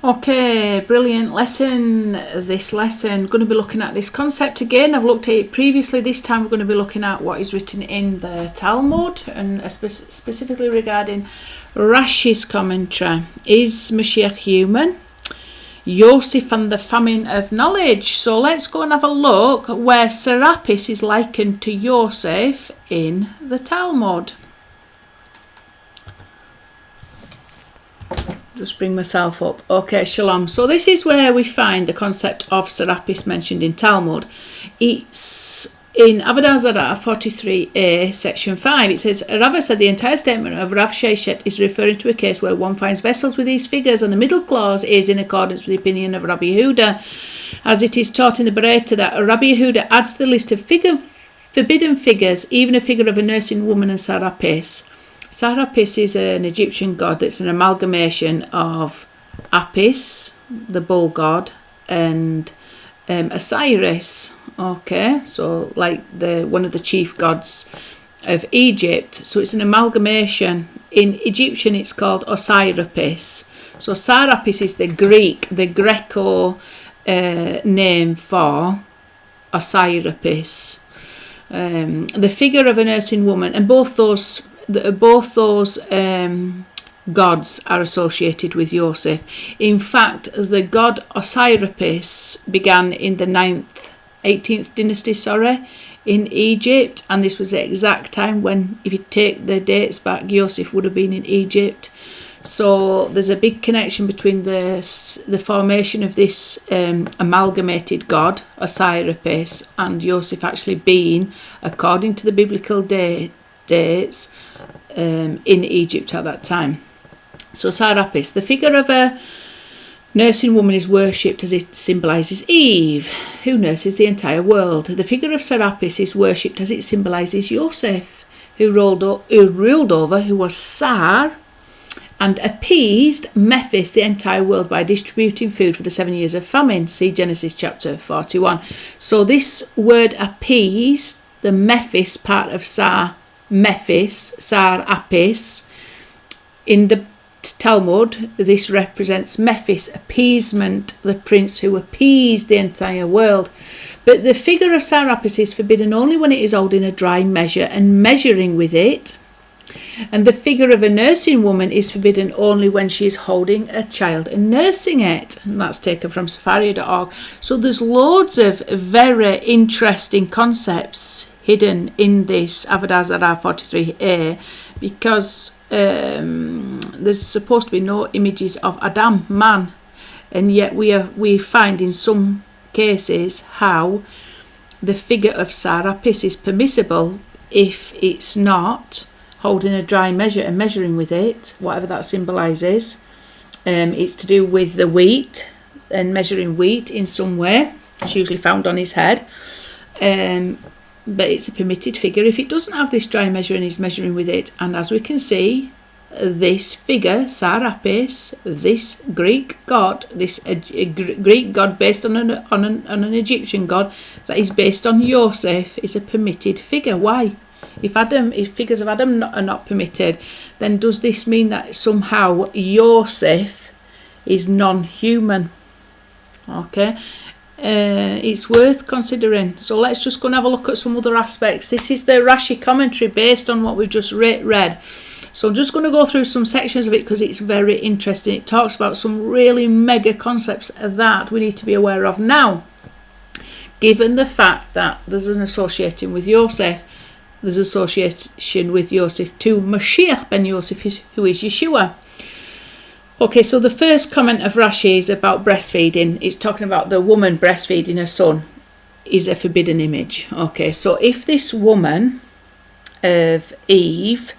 Okay, brilliant lesson. This lesson, going to be looking at this concept again. I've looked at it previously. This time we're going to be looking at what is written in the Talmud, and specifically regarding Rashi's commentary. Is Mashiach human? Yosef and the famine of knowledge. So let's go and have a look where Sar Apis is likened to Yosef in the Talmud. Just bring myself up. Okay, shalom. So this is where we find the concept of Sar Apis mentioned in Talmud. It's in Avodah Zarah 43a, section 5. It says, Rava said the entire statement of Rav Sheshet is referring to a case where one finds vessels with these figures, and the middle clause is in accordance with the opinion of Rabbi Yehuda, as it is taught in the Bereta that Rabbi Yehuda adds to the list of forbidden figures even a figure of a nursing woman and Sar Apis. Sar Apis is an Egyptian god that's an amalgamation of Apis, the bull god, and Osiris. Okay, so like one of the chief gods of Egypt. So it's an amalgamation. In Egyptian, it's called Osiris. So Sar Apis is the Greco name for Osiris. The figure of a nursing woman, and both those gods are associated with Yosef. In fact, the god Osiris began in the 18th dynasty, in Egypt, and this was the exact time when, if you take the dates back, Yosef would have been in Egypt. So there's a big connection between the formation of this amalgamated god Osiris and Yosef actually being, according to the biblical dates, in Egypt at that time. So Sar Apis, the figure of a nursing woman, is worshipped as it symbolises Eve, who nurses the entire world. The figure of Sar Apis is worshipped as it symbolises Yosef, who ruled over, who was Sar, and appeased Memphis, the entire world, by distributing food for the 7 years of famine. See Genesis chapter 41. So this word appeased, the Memphis part of Sar Apis, in the Talmud, this represents Memphis, appeasement, the prince who appeased the entire world. But the figure of Sar Apis is forbidden only when it is holding a dry measure and measuring with it. And the figure of a nursing woman is forbidden only when she is holding a child and nursing it. And that's taken from Sefaria.org. So there's loads of very interesting concepts hidden in this Avodah Zarah 43a, because there's supposed to be no images of Adam, man, and yet we find in some cases how the figure of Sar Apis is permissible if it's not holding a dry measure and measuring with it, whatever that symbolises. It's to do with the wheat and measuring wheat in some way. It's usually found on his head. But it's a permitted figure if it doesn't have this dry measure and is measuring with it. And as we can see, this figure, Sar Apis, this Greek god, Greek god based on an Egyptian god that is based on Yosef, is a permitted figure. Why? If figures of Adam are not permitted, then does this mean that somehow Yosef is non-human? Okay. It's worth considering. So let's just go and have a look at some other aspects. This is the Rashi commentary based on what we've just read. So I'm just going to go through some sections of it because it's very interesting. It talks about some really mega concepts that we need to be aware of now. Given the fact that there's an association with Yosef, there's association with Yosef to Mashiach ben Yosef, who is Yeshua. Okay, so the first comment of Rashi is about breastfeeding. It's talking about the woman breastfeeding her son is a forbidden image. Okay, so if this woman of Eve,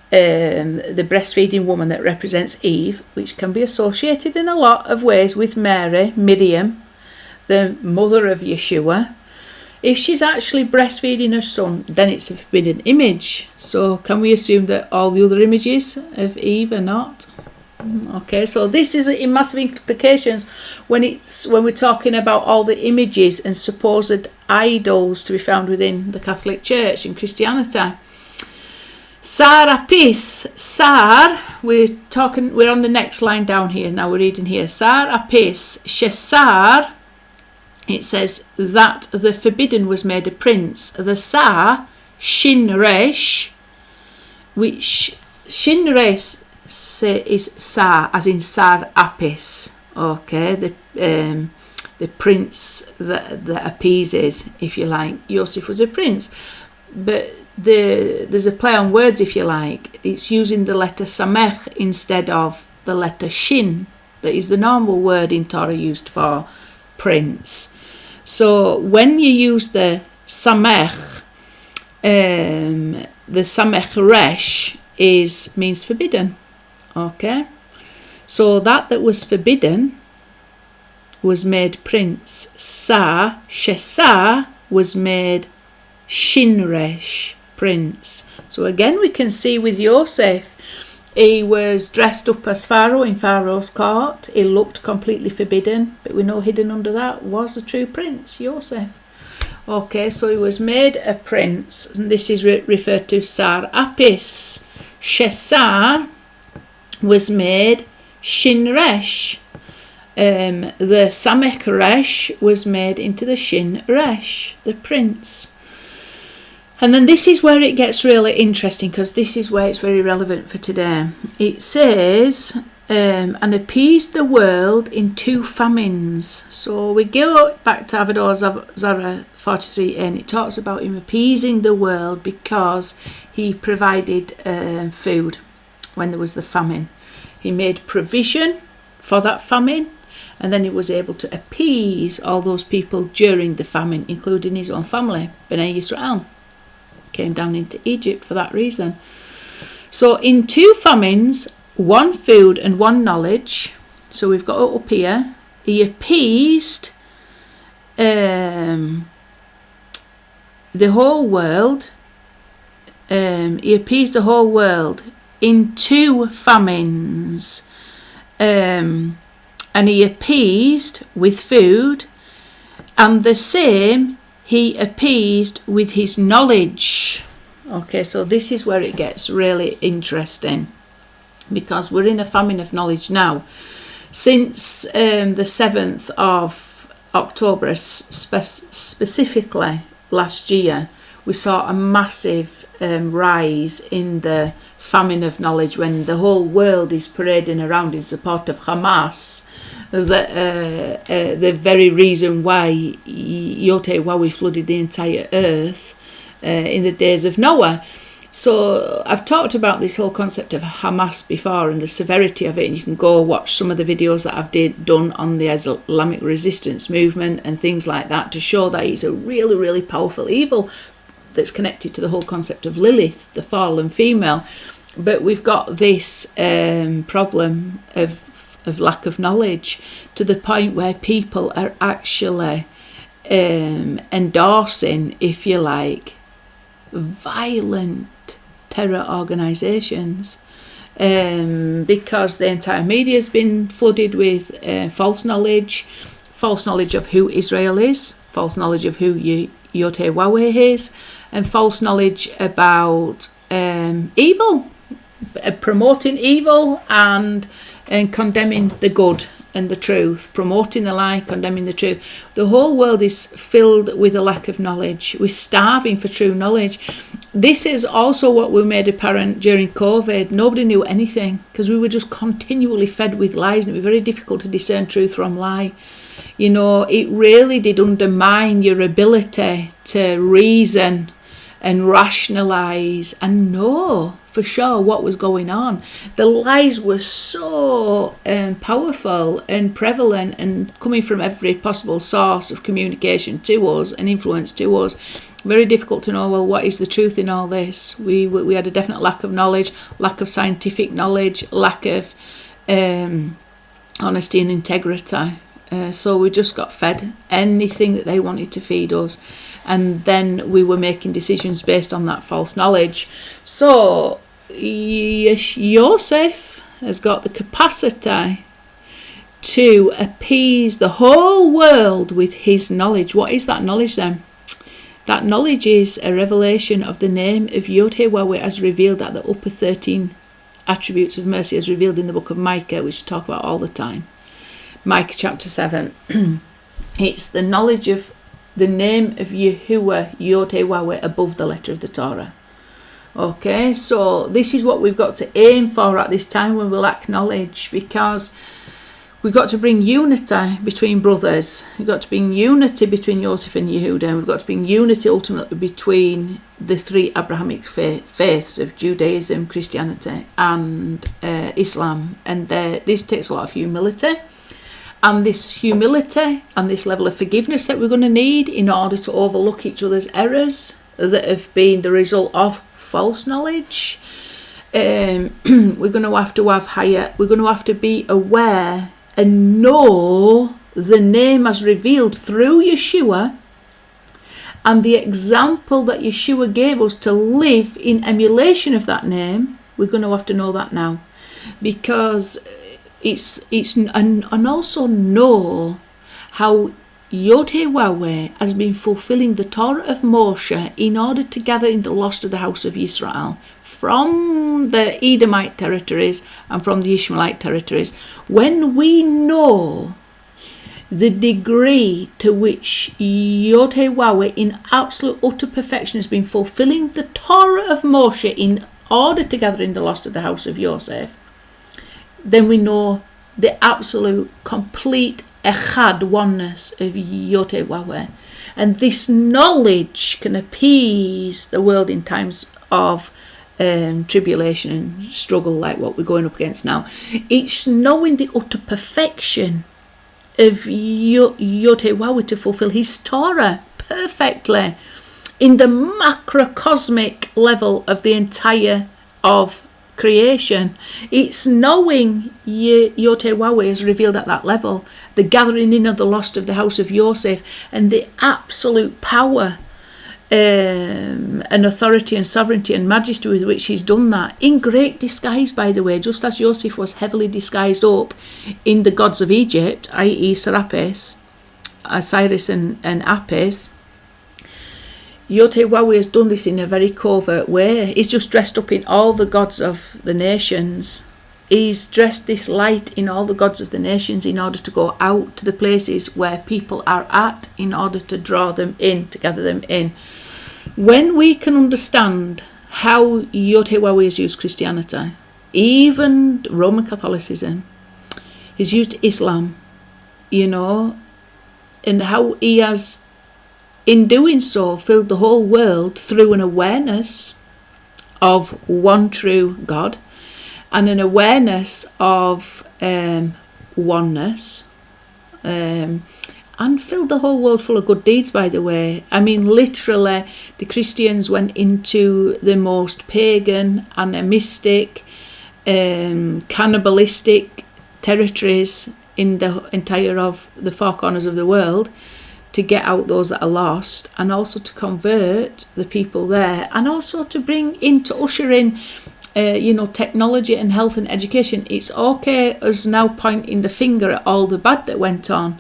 the breastfeeding woman that represents Eve, which can be associated in a lot of ways with Mary, Miriam, the mother of Yeshua, if she's actually breastfeeding her son, then it's a forbidden image. So can we assume that all the other images of Eve are not? Okay, so this is in massive implications when we're talking about all the images and supposed idols to be found within the Catholic Church and Christianity. Sar Apis. Sar, we're on the next line down here. Now we're reading here. Sar Apis. Shesar, it says that the forbidden was made a prince. The Sar, Shinresh, which Shinresh is Sar, as in Sar Apis. Okay, the prince that appeases, if you like. Yosef was a prince, but there's a play on words, if you like. It's using the letter samech instead of the letter shin. That is the normal word in Torah used for prince. So when you use the samech, the samech resh means forbidden. Okay, so that was forbidden was made prince. Shesar was made Shinresh, prince. So again we can see with Yosef, he was dressed up as Pharaoh in Pharaoh's court. He looked completely forbidden, but we know hidden under that was a true prince, Yosef. Okay, so he was made a prince, and this is referred to Sar Apis. Shesar was made Shinresh. The Samech Resh was made into the Shin Resh, the prince. And then this is where it gets really interesting, because this is where it's very relevant for today. It says, and appeased the world in 2 famines. So we go back to Avodah Zarah 43, and it talks about him appeasing the world because he provided food when there was the famine. He made provision for that famine, and then he was able to appease all those people during the famine, including his own family. Bnei Yisrael came down into Egypt for that reason. So in 2 famines, 1 food and 1 knowledge. So we've got it up here. He appeased the whole world. He appeased the whole world in 2 famines. And he appeased with food, and the same he appeased with his knowledge. Okay, so this is where it gets really interesting, because we're in a famine of knowledge now. Since the 7th of October, specifically last year, we saw a massive rise in the famine of knowledge when the whole world is parading around in support of Hamas. The very reason why we flooded the entire earth in the days of Noah. So I've talked about this whole concept of Hamas before and the severity of it, and you can go watch some of the videos that I've done on the Islamic resistance movement and things like that to show that it's a really, really powerful evil that's connected to the whole concept of Lilith, the fallen female. But we've got this problem of lack of knowledge, to the point where people are actually endorsing, if you like, violent terror organisations, because the entire media has been flooded with false knowledge of who Israel is, false knowledge of who Yod-Heh-Wah-Weh is, and false knowledge about evil, promoting evil and condemning the good and the truth, promoting the lie, condemning the truth. The whole world is filled with a lack of knowledge. We're starving for true knowledge. This is also what we made apparent during COVID. Nobody knew anything because we were just continually fed with lies, and it was very difficult to discern truth from lie. You know, it really did undermine your ability to reason and rationalise and know for sure what was going on. The lies were so powerful and prevalent and coming from every possible source of communication to us and influence to us. Very difficult to know, well, what is the truth in all this? We had a definite lack of knowledge, lack of scientific knowledge, lack of honesty and integrity. So we just got fed anything that they wanted to feed us, and then we were making decisions based on that false knowledge. So Yosef has got the capacity to appease the whole world with his knowledge. What is that knowledge then? That knowledge is a revelation of the name of Yod-Heh-Wah-Weh as revealed at the upper 13 attributes of mercy as revealed in the book of Micah, which we talk about all the time. Micah chapter 7. It's the knowledge of the name of Yahuwah, Yod-Heh-Wah-Weh, above the letter of the Torah. Okay, so this is what we've got to aim for at this time when we lack knowledge, because we've got to bring unity between brothers. We've got to bring unity between Yosef and Yehuda. We've got to bring unity ultimately between the three Abrahamic faiths of Judaism, Christianity and Islam. And this takes a lot of humility. And this humility and this level of forgiveness that we're going to need in order to overlook each other's errors that have been the result of false knowledge. We're going to have we're going to have to be aware and know the name as revealed through Yeshua and the example that Yeshua gave us to live in emulation of that name. We're going to have to know that now, because and also know how Yod-Heh-Wah-Weh has been fulfilling the Torah of Moshe in order to gather in the lost of the house of Israel from the Edomite territories and from the Ishmaelite territories. When we know the degree to which Yod-Heh-Wah-Weh in absolute utter perfection has been fulfilling the Torah of Moshe in order to gather in the lost of the house of Yosef, then we know the absolute, complete echad oneness of Yod-Heh-Wah-Weh. And this knowledge can appease the world in times of tribulation and struggle like what we're going up against now. It's knowing the utter perfection of Yod-Heh-Wah-Weh to fulfill his Torah perfectly in the macrocosmic level of the entire of creation. It's knowing Yod-Heh-Wah-Weh is revealed at that level, the gathering in of the lost of the house of Yosef, and the absolute power and authority and sovereignty and majesty with which he's done that, in great disguise, by the way, just as Yosef was heavily disguised up in the gods of Egypt, i.e. Sar Apis, Osiris and Apis. Yod-Heh-Wah-Weh has done this in a very covert way. He's just dressed up in all the gods of the nations. He's dressed this light in all the gods of the nations in order to go out to the places where people are at, in order to draw them in, to gather them in. When we can understand how Yod-Heh-Wah-Weh has used Christianity, even Roman Catholicism, he's used Islam, and how he has, in doing so, filled the whole world through an awareness of one true God and an awareness of oneness, and filled the whole world full of good deeds, by the way. I mean, literally, the Christians went into the most pagan, animistic, cannibalistic territories in the entire of the four corners of the world to get out those that are lost, and also to convert the people there, and also to bring in, to usher in technology and health and education. It's okay us now pointing the finger at all the bad that went on,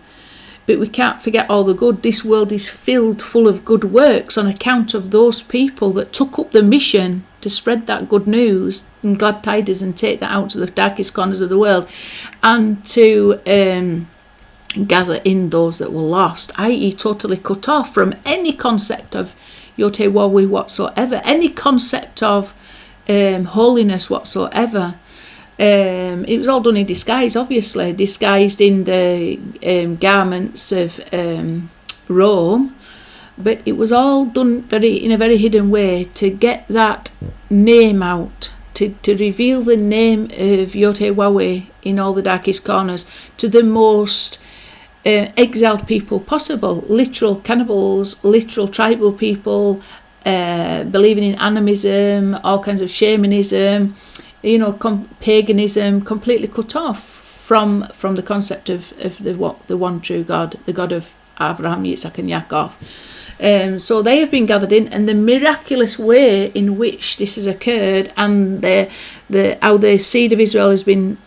but we can't forget all the good. This world is filled full of good works on account of those people that took up the mission to spread that good news and glad tidings and take that out to the darkest corners of the world, and to gather in those that were lost, i.e. totally cut off from any concept of Yod-Heh-Wah-Weh whatsoever, any concept of holiness whatsoever. It was all done in disguise, obviously, disguised in the garments of Rome, but it was all done in a very hidden way to get that name out, to reveal the name of Yod-Heh-Wah-Weh in all the darkest corners to the most exiled people possible, literal cannibals, literal tribal people, believing in animism, all kinds of shamanism, paganism, completely cut off from the concept of the one true God, the God of Abraham, Yitzhak and Yaakov. So they have been gathered in, and the miraculous way in which this has occurred, and how the seed of Israel has been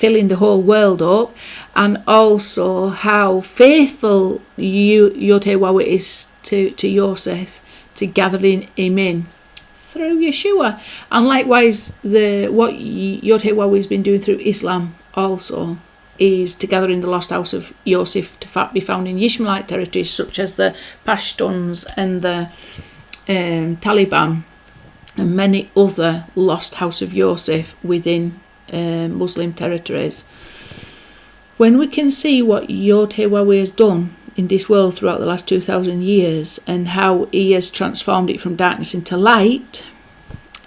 filling the whole world up, and also how faithful Yod-Heh-Wah is to Yosef, to gathering him in through Yeshua. And likewise, what Yod-Heh-Wah has been doing through Islam also is to gather in the lost house of Yosef to be found in Ishmaelite territories such as the Pashtuns and the Taliban and many other lost house of Yosef within Muslim territories. When we can see what Yod-Heh-Wah has done in this world throughout the last 2,000 years and how he has transformed it from darkness into light,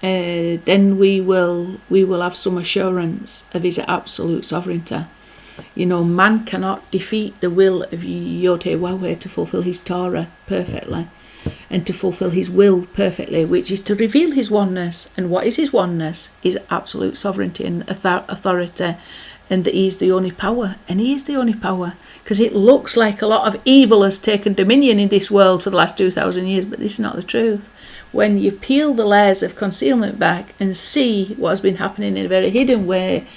then we will have some assurance of his absolute sovereignty. Man cannot defeat the will of Yod-Heh-Wah to fulfill his Torah perfectly and to fulfill his will perfectly, which is to reveal his oneness. And what is his oneness? His absolute sovereignty and authority, and that he is the only power. And he is the only power, because it looks like a lot of evil has taken dominion in this world for the last 2,000 years, but this is not the truth. When you peel the layers of concealment back and see what has been happening in a very hidden way,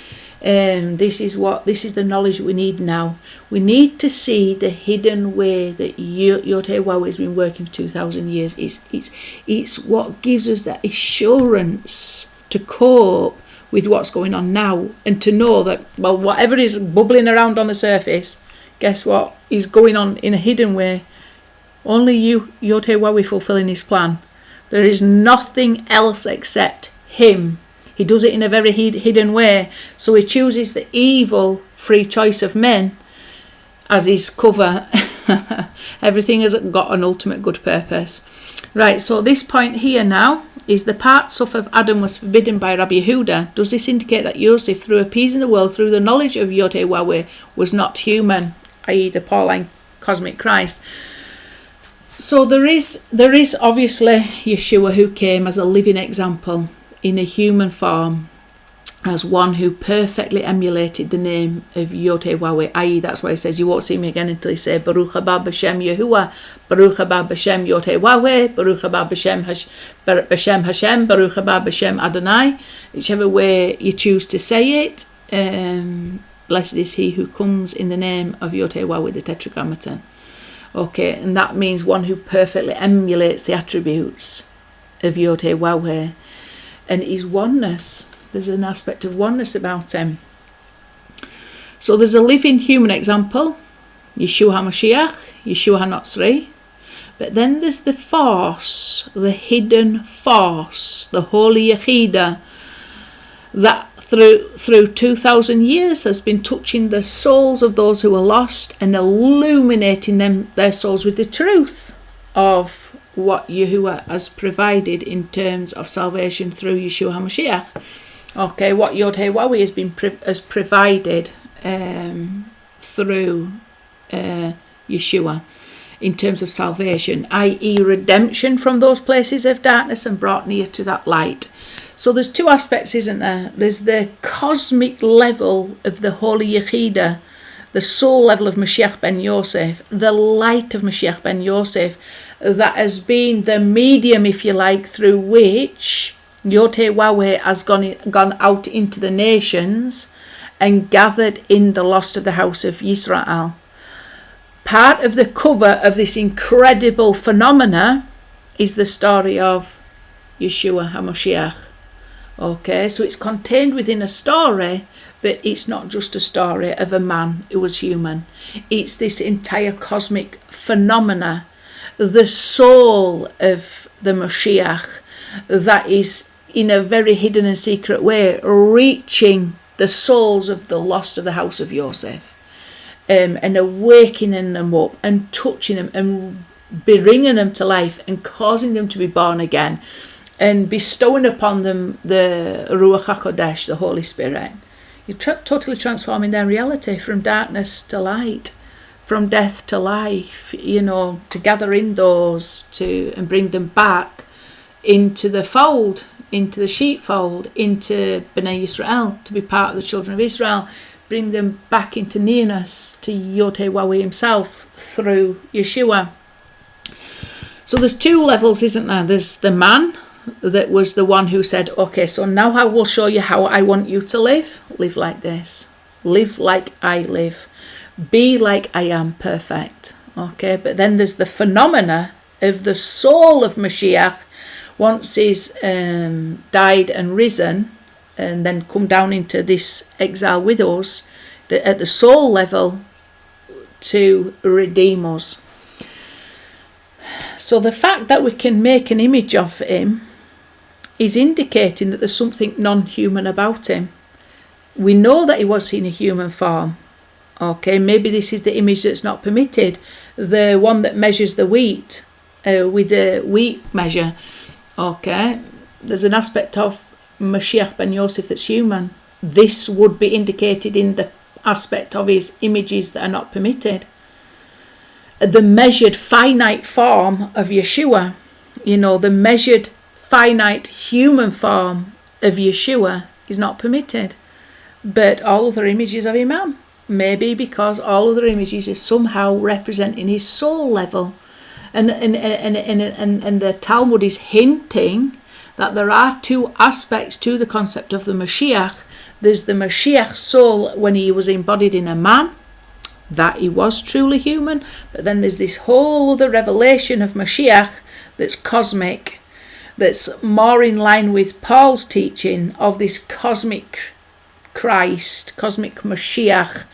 this is the knowledge we need now. We need to see the hidden way that Yod-Heh-Wah has been working for 2,000 years. It's what gives us that assurance to cope with what's going on now, and to know that, well, whatever is bubbling around on the surface, guess what, is going on in a hidden way. Only Yod-Heh-Wah fulfilling his plan. There is nothing else except him. He does it in a very hidden way. So he chooses the evil free choice of men as his cover. Everything has got an ultimate good purpose. Right, so this point here now is the part of Adam was forbidden by Rabbi Yehuda. Does this indicate that Yosef, through appeasing the world through the knowledge of Yod-Heh-Wah, was not human, i.e. the Pauline cosmic Christ? So there is obviously Yeshua, who came as a living example in a human form, as one who perfectly emulated the name of Yod-Heh-Wah, i.e. that's why he says, you won't see me again until you say Baruch haba b'shem Yehuwah, Baruch haba b'shem Yod-Heh-Wah, Baruch haba b'shem Hashem, Baruch haba b'shem Adonai. Whichever way you choose to say it, blessed is he who comes in the name of Yod-Heh-Wah with the tetragrammaton. Okay, and that means one who perfectly emulates the attributes of Yod-Heh-Wah and his oneness. There's an aspect of oneness about him. So there's a living human example, Yeshua HaMashiach, Yeshua HaNotzri. But then there's the force, the hidden force, the Holy Yechida, that through 2,000 years has been touching the souls of those who are lost and illuminating their souls with the truth of what Yahuwah has provided in terms of salvation through Yeshua HaMashiach. Okay, what Yod-Heh-Wah has provided through Yeshua in terms of salvation, i.e. redemption from those places of darkness and brought near to that light. So there's two aspects, isn't there? There's the cosmic level of the Holy Yechida, the soul level of Mashiach ben Yosef, the light of Mashiach ben Yosef, that has been the medium, if you like, through which Yod-Heh-Wah has gone out into the nations and gathered in the lost of the house of Israel. Part of the cover of this incredible phenomena is the story of Yeshua HaMashiach. Okay, so it's contained within a story, but it's not just a story of a man who was human. It's this entire cosmic phenomena, the soul of the Mashiach, that is in a very hidden and secret way reaching the souls of the lost of the house of Yosef, and awakening them up and touching them and bringing them to life and causing them to be born again and bestowing upon them the Ruach HaKodesh, the Holy Spirit. You're totally transforming their reality from darkness to light, from death to life, to gather in those and bring them back into the fold, into the sheepfold, into Bnei Yisrael, to be part of the children of Israel, bring them back into nearness to Yod-Heh-Wah himself through Yeshua. So there's two levels, isn't there? There's the man that was the one who said, okay, so now I will show you how I want you to live like this. live like I live, be like I am perfect. Okay, but then there's the phenomena of the soul of Mashiach once he's died and risen and then come down into this exile with us at the soul level to redeem us. So the fact that we can make an image of him is indicating that there's something non-human about him. We know that he was in a human form. Okay, maybe this is the image that's not permitted, the one that measures the wheat with a wheat measure. Okay, there's an aspect of Mashiach ben Yosef that's human. This would be indicated in the aspect of his images that are not permitted. The measured finite form of Yeshua, the measured finite human form of Yeshua is not permitted. But all other images of Imam, maybe because all other images is somehow representing his soul level. And the Talmud is hinting that there are two aspects to the concept of the Mashiach. There's the Mashiach soul when he was embodied in a man, that he was truly human, but then there's this whole other revelation of Mashiach that's cosmic, that's more in line with Paul's teaching of this cosmic Christ, cosmic Mashiach,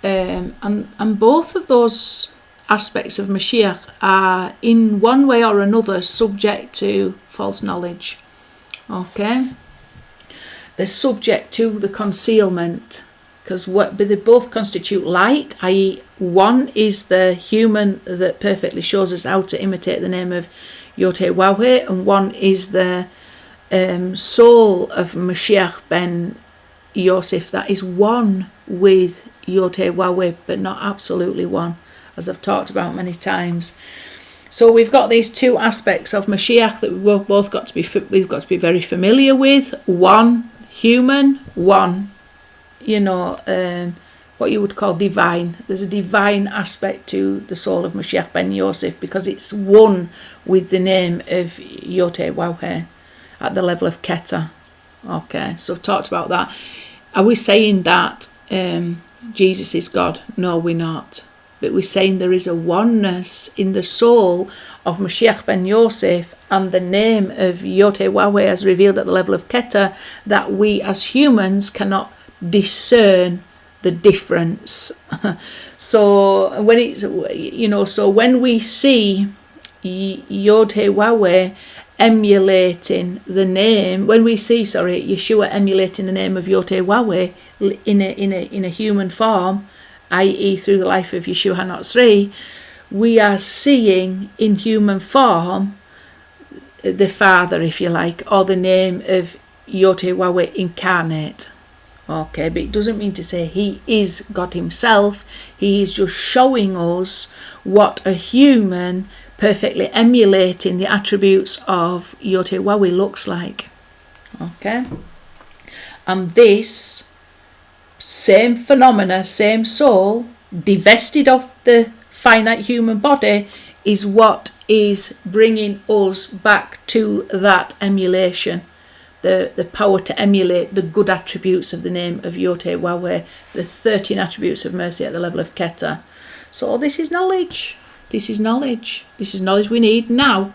and both of those aspects of Mashiach are in one way or another subject to false knowledge. Okay, they're subject to the concealment, because they both constitute light, i.e. one is the human that perfectly shows us how to imitate the name of Yotewahwe, and one is the soul of Mashiach ben Yosef that is one with Yotewahwe, but not absolutely one, as I've talked about many times. So we've got these two aspects of Mashiach that we've got to be very familiar with. One human, one what you would call divine. There's a divine aspect to the soul of Mashiach ben Yosef because it's one with the name of Yotewahwe at the level of Keter. Okay, so I've talked about that. Are we saying that Jesus is God? No, we're not. But we're saying there is a oneness in the soul of Mashiach ben Yosef and the name of Yotewahwe as revealed at the level of Keter that we as humans cannot discern the difference. So when it's so when we see Yotewahwe emulating the name, when we see Yeshua emulating the name of Yotewahwe in a human form, i.e. through the life of Yeshua HaNotzri, we are seeing in human form the Father, if you like, or the name of Yotewahwe incarnate. Okay, but it doesn't mean to say he is God himself. He is just showing us what a human perfectly emulating the attributes of Yotewahwe looks like. Okay, and this same phenomena, same soul, divested of the finite human body, is what is bringing us back to that emulation. The power to emulate the good attributes of the name of Yotewahwe, the 13 attributes of mercy at the level of Keter. So this is knowledge. This is knowledge. This is knowledge we need now.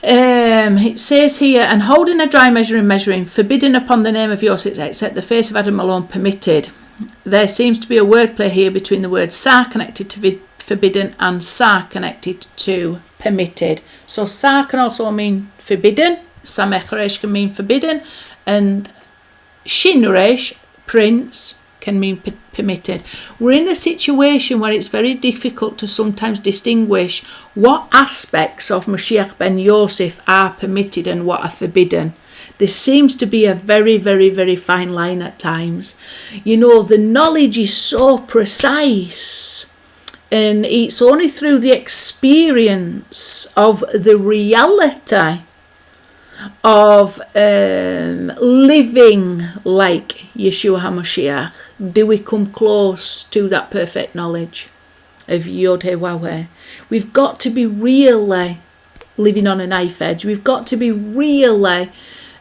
It says here, and holding a dry measure and measuring, forbidden upon the name of Yosef, except the face of Adam alone permitted. There seems to be a wordplay here between the word Sar connected to forbidden and Sar connected to permitted. So Sar can also mean forbidden. Samech Resh can mean forbidden, and Shin Resh, prince, can mean permitted. We're in a situation where it's very difficult to sometimes distinguish what aspects of Mashiach ben Yosef are permitted and what are forbidden. There seems to be a very, very, very fine line at times. The knowledge is so precise, and it's only through the experience of the reality of living like Yeshua HaMashiach do we come close to that perfect knowledge of Yotewahwe. We've got to be really living on a knife edge. We've got to be really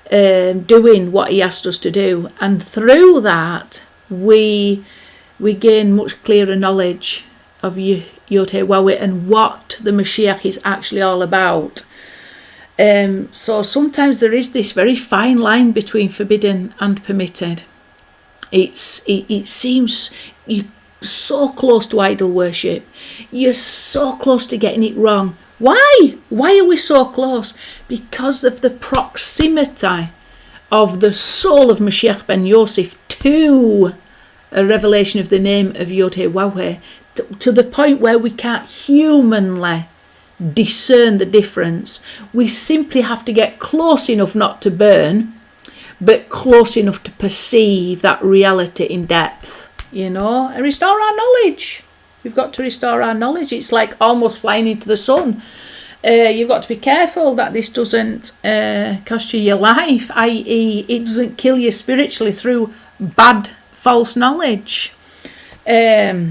doing what he asked us to do, and through that we gain much clearer knowledge of Yod-Heh-Wah-Weh and what the Mashiach is actually all about. So sometimes there is this very fine line between forbidden and permitted. It seems you're so close to idol worship. You're so close to getting it wrong. Why? Why are we so close? Because of the proximity of the soul of Mashiach ben Yosef to a revelation of the name of Yod-Heh-Wah-Weh, to the point where we can't humanly discern the difference. We simply have to get close enough not to burn, but close enough to perceive that reality in depth, and restore our knowledge. We've got to restore our knowledge. It's like almost flying into the sun. You've got to be careful that this doesn't cost you your life, i.e. it doesn't kill you spiritually through bad, false knowledge. But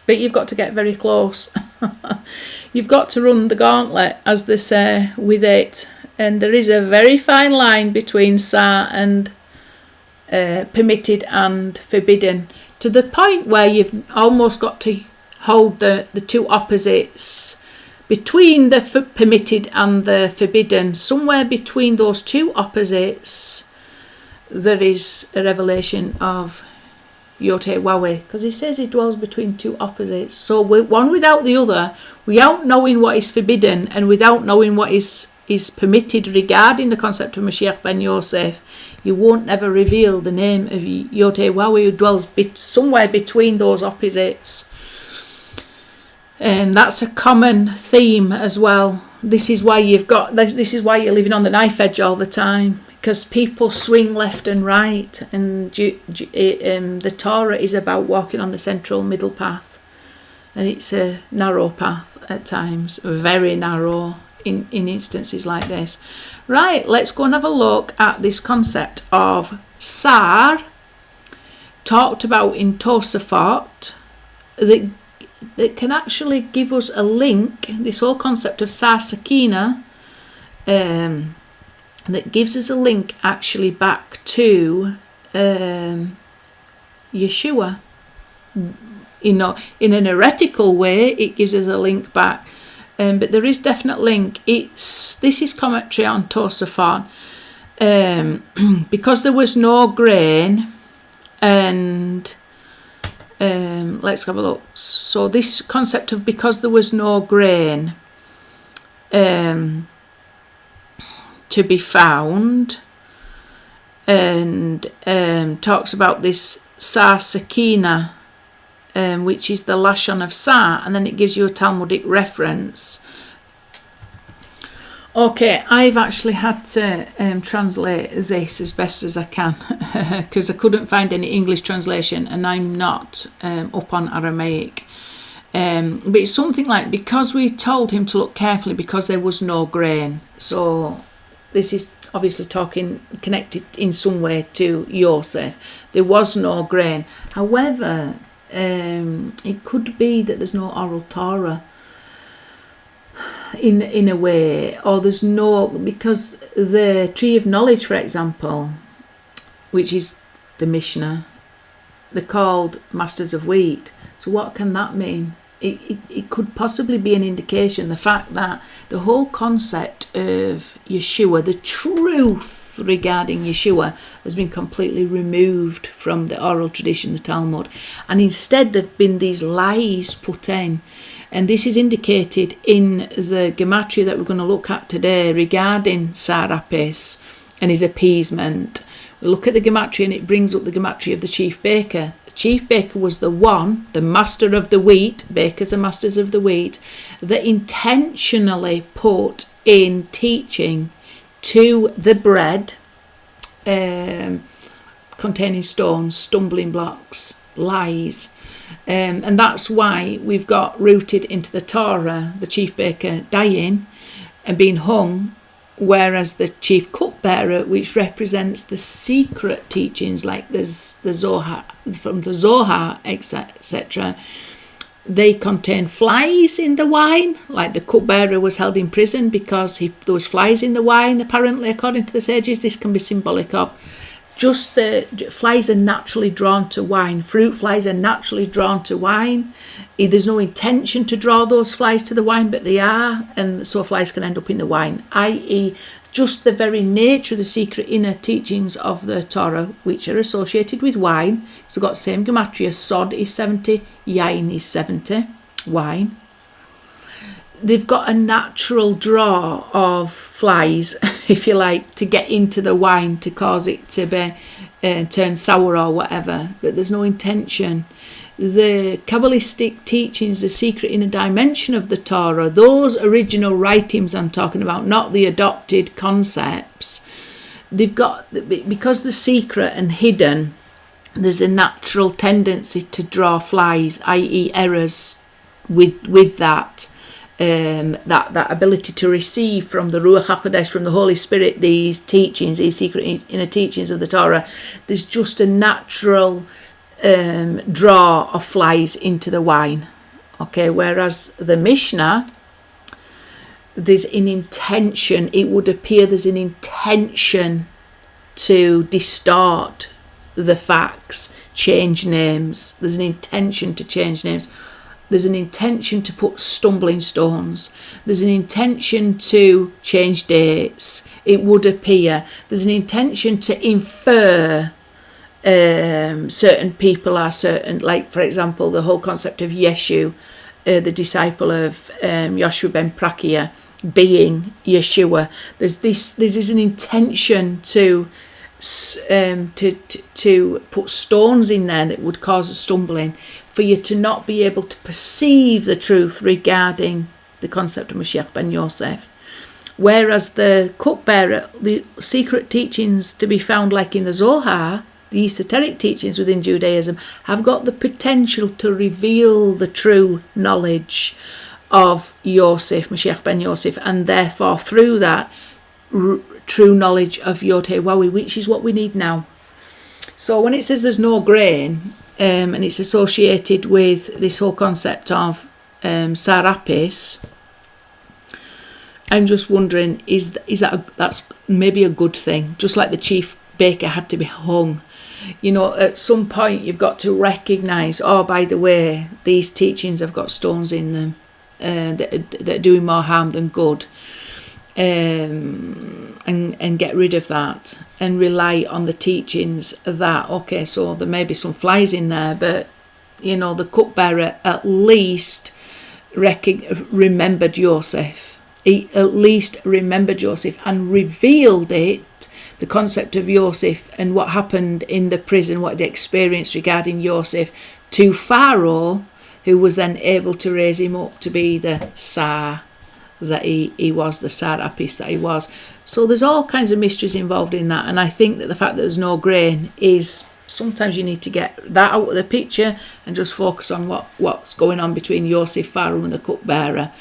you've got to get very close. You've got to run the gauntlet, as they say, with it. And there is a very fine line between Sar and permitted and forbidden, to the point where you've almost got to hold the two opposites between the permitted and the forbidden. Somewhere between those two opposites, there is a revelation of Yod-Heh-Wah-Weh, because he says he dwells between two opposites. So one without the other, without knowing what is forbidden and without knowing what is permitted regarding the concept of Mashiach ben Yosef, you won't ever reveal the name of Yod-Heh-Wah-Weh, who dwells somewhere between those opposites. And that's a common theme as well. This is why you're living on the knife edge all the time, because people swing left and right, and the Torah is about walking on the central middle path, and it's a narrow path at times, very narrow in instances like this. Right, let's go and have a look at this concept of Sar, talked about in Tosafot, that can actually give us a link, this whole concept of Sar Sakina, that gives us a link actually back to Yeshua. In an heretical way, it gives us a link back, but there is definite link. This is commentary on Tosafot. Because there was no grain, and let's have a look. So this concept of because there was no grain to be found, and talks about this Sar Sakina, which is the Lashon of Sar, and then it gives you a Talmudic reference. Okay, I've actually had to translate this as best as I can because I couldn't find any English translation, and I'm not up on Aramaic. But it's something like, because we told him to look carefully because there was no grain. So this is obviously connected in some way to Yosef. There was no grain. However, it could be that there's no oral Torah in a way, or there's no, because the tree of knowledge, for example, which is the Mishnah, they're called masters of wheat. So what can that mean? It could possibly be an indication, the fact that the whole concept of Yeshua, the truth regarding Yeshua, has been completely removed from the oral tradition, the Talmud, and instead there have been these lies put in. And this is indicated in the gematria that we're going to look at today regarding Sar Apis and his appeasement. We look at the gematria, and it brings up the gematria of the chief baker. The chief baker was the master of the wheat, bakers are masters of the wheat, that intentionally put in teaching to the bread containing stones, stumbling blocks, lies. And that's why we've got rooted into the Torah the chief baker dying and being hung, whereas the chief cupbearer, which represents the secret teachings like the Zohar, from the Zohar, etc., they contain flies in the wine, like the cupbearer was held in prison because there was flies in the wine, apparently, according to the sages. This can be symbolic of just the flies are naturally drawn to wine. Fruit flies are naturally drawn to wine. There's no intention to draw those flies to the wine, but they are, and so flies can end up in the wine, i.e. just the very nature of the secret inner teachings of the Torah, which are associated with wine. So got the same gematria. Sod is 70, yain is 70, wine. They've got a natural draw of flies, if you like, to get into the wine, to cause it to be turn sour or whatever, but there's no intention. The Kabbalistic teachings, the secret inner dimension of the Torah, those original writings I'm talking about, not the adopted concepts, they've got, because they're secret and hidden, there's a natural tendency to draw flies, i.e. errors, with that. That ability to receive from the Ruach HaKodesh, from the Holy Spirit, these teachings, these secret inner teachings of the Torah, there's just a natural draw of flies into the wine. Okay, whereas the Mishnah, there's an intention, it would appear there's an intention to distort the facts, change names. There's an intention to change names. There's an intention to put stumbling stones. There's an intention to change dates. It would appear. There's an intention to infer certain people are certain, like, for example, the whole concept of Yeshu, the disciple of Yoshua ben Prakia, being Yeshua. There's an intention to put stones in there that would cause a stumbling, for you to not be able to perceive the truth regarding the concept of Mashiach ben Yosef. Whereas the cupbearer, the secret teachings to be found like in the Zohar, the esoteric teachings within Judaism, have got the potential to reveal the true knowledge of Yosef, Mashiach ben Yosef, and therefore through that true knowledge of Yod Heh Wawi, which is what we need now. So when it says there's no grain, and it's associated with this whole concept of Sar Apis, I'm just wondering, is that's maybe a good thing? Just like the chief baker had to be hung. You know, at some point you've got to recognise, oh, by the way, these teachings have got stones in them that are doing more harm than good. And get rid of that and rely on the teachings that, okay, so there may be some flies in there, but, you know, the cupbearer at least remembered Yosef. He at least remembered Yosef and revealed it, the concept of Yosef and what happened in the prison, what he experienced regarding Yosef, to Pharaoh, who was then able to raise him up to be the Sar that he was, the Sar Apis that he was. So there's all kinds of mysteries involved in that, and I think that the fact that there's no grain is, sometimes you need to get that out of the picture and just focus on what's going on between Yosef, Pharaoh and the cupbearer.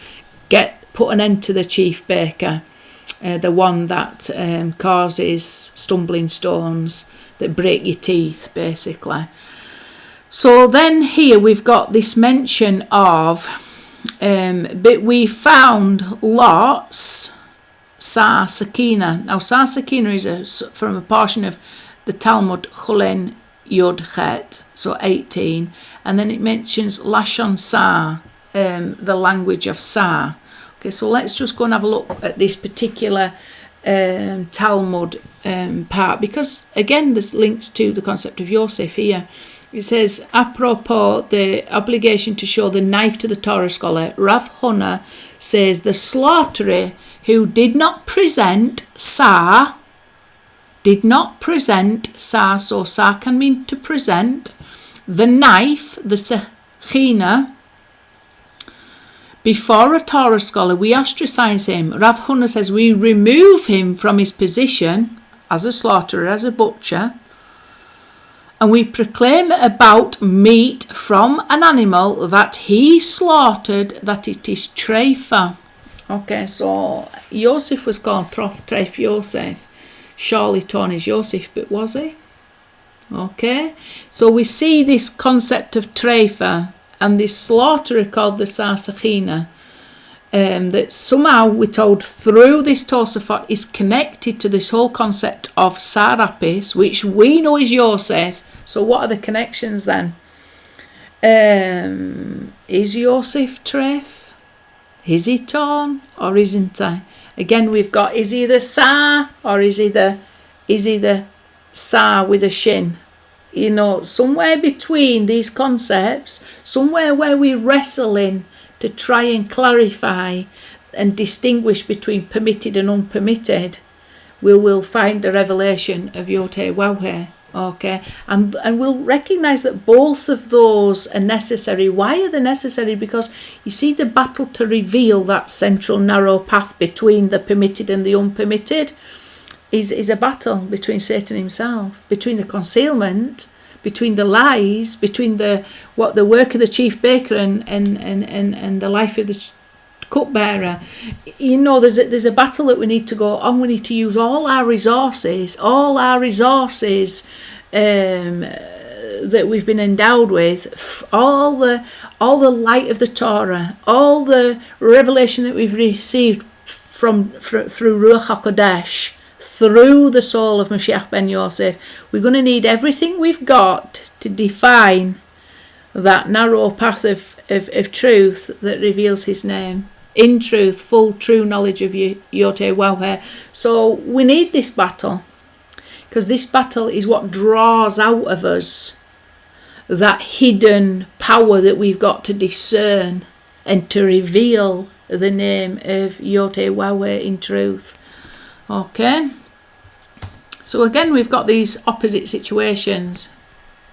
Put an end to the chief baker, the one that causes stumbling stones that break your teeth, basically. So then here we've got this mention of but we found lots Sar Sakina. Now Sar Sakina is from a portion of the Talmud Chulen Yod Chet, so 18, and then it mentions Lashon Sar, the language of Sar. Okay, so let's just go and have a look at this particular Talmud part, because again there's links to the concept of Yosef here. It says, apropos the obligation to show the knife to the Torah scholar, Rav Huna says the slaughterer who did not present Sar, so Sar can mean to present, the knife, the Sechina, before a Torah scholar, we ostracize him. Rav Huna says we remove him from his position as a slaughterer, as a butcher, and we proclaim about meat from an animal that he slaughtered, that it is treifa. Okay, so Yosef was called treif Yosef. Surely torn is Yosef, but was he? Okay, so we see this concept of treifa and this slaughterer called the Sar Sakina. that somehow we're told through this Tosafot is connected to this whole concept of Sar Apis, which we know is Yosef. So what are the connections then? Is Yosef treif? Is he torn or isn't he? Again, we've got, is he the Sar or is he the Sar with a shin? You know, somewhere between these concepts, somewhere where we're wrestling to try and clarify and distinguish between permitted and unpermitted, we will find the revelation of Yotei Wawhe. Okay, and we'll recognise that both of those are necessary. Why are they necessary? Because you see, the battle to reveal that central narrow path between the permitted and the unpermitted is a battle between Satan himself, between the concealment, between the lies, between the work of the chief baker and the life of the cupbearer. You know, there's a battle that we need to go on. We need to use all our resources that we've been endowed with, all the light of the Torah, all the revelation that we've received through Ruach HaKodesh, through the soul of Mashiach ben Yosef. We're going to need everything we've got to define that narrow path of truth that reveals his name. In truth, full true knowledge of Yotei Wawhe. So we need this battle, because this battle is what draws out of us that hidden power that we've got to discern and to reveal the name of Yotei Wawhe in truth. Okay, so again we've got these opposite situations.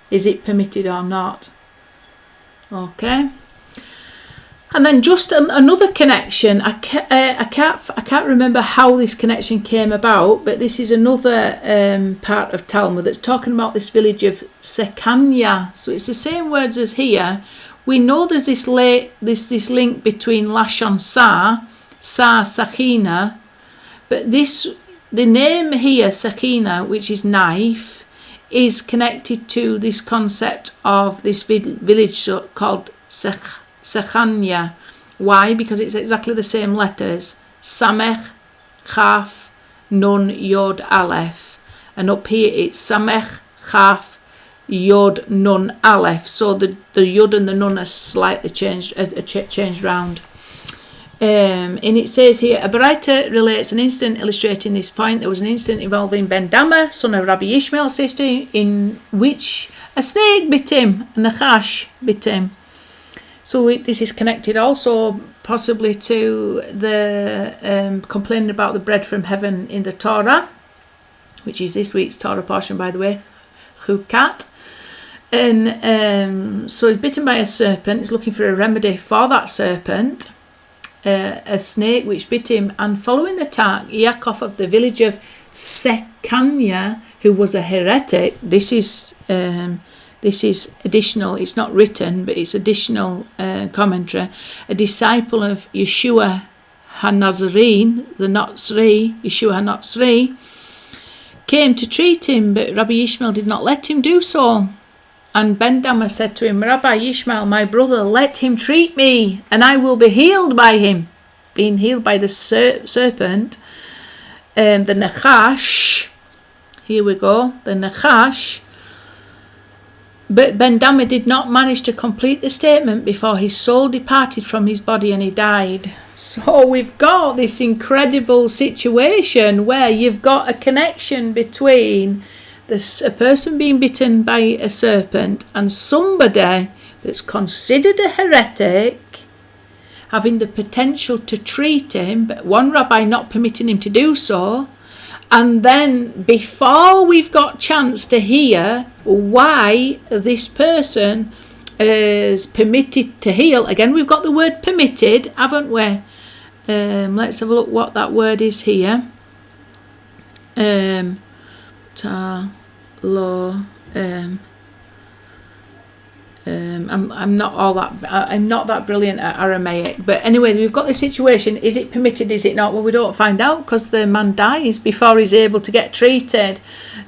Is it permitted or not? Okay, and then just another connection. I can't remember how this connection came about, but this is another part of Talmud that's talking about this village of Sekanya. So it's the same words as here. We know there's this link between Lashon Sar Sakina. But the name here, Sakina, which is knife, is connected to this concept of this village called Sechanya. Why? Because it's exactly the same letters. Samech, Chaf, Nun, Yod, Aleph. And up here it's Samech, Chaf, Yod, Nun, Aleph. So the Yod and the Nun are slightly changed round. And it says here, a Baraita relates an incident illustrating this point. There was an incident involving Ben Dama, son of Rabbi Ishmael's sister, in which a snake bit him, and Nachash bit him. So this is connected also possibly to the complaining about the bread from heaven in the Torah, which is this week's Torah portion, by the way, Chukat. And so he's bitten by a serpent. He's looking for a remedy for that serpent. A snake which bit him, and following the attack, Yaakov of the village of Sekanya, who was a heretic. This is additional. It's not written, but it's additional commentary. A disciple of Yeshua HaNazarene, the Notzri, Yeshua HaNotzri, came to treat him, but Rabbi Ishmael did not let him do so. And Ben Dama said to him, Rabbi Ishmael, my brother, let him treat me, and I will be healed by him. Being healed by the serpent, the Nachash. Here we go, the Nachash. But Ben Dama did not manage to complete the statement before his soul departed from his body and he died. So we've got this incredible situation where you've got a connection between a person being bitten by a serpent and somebody that's considered a heretic having the potential to treat him, but one rabbi not permitting him to do so. And then before we've got chance to hear why this person is permitted to heal, again we've got the word permitted, haven't we? Let's have a look what that word is here. I'm not that brilliant at Aramaic, but anyway, we've got the situation. Is it permitted? Is it not? Well, we don't find out because the man dies before he's able to get treated.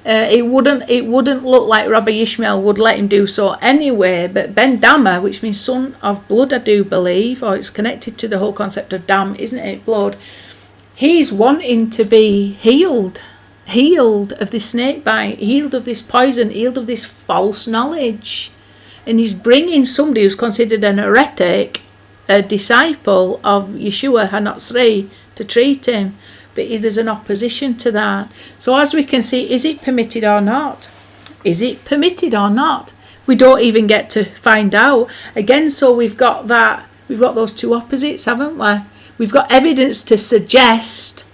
It wouldn't look like Rabbi Ishmael would let him do so anyway. But Ben Dama, which means son of blood, I do believe, or it's connected to the whole concept of dam, isn't it? Blood. He's wanting to be healed of this snake bite, healed of this poison, healed of this false knowledge. And he's bringing somebody who's considered an heretic, a disciple of Yeshua HaNatzri, to treat him. But there's an opposition to that. So as we can see, is it permitted or not? Is it permitted or not? We don't even get to find out. Again, so we've got those two opposites, haven't we? We've got evidence to suggest,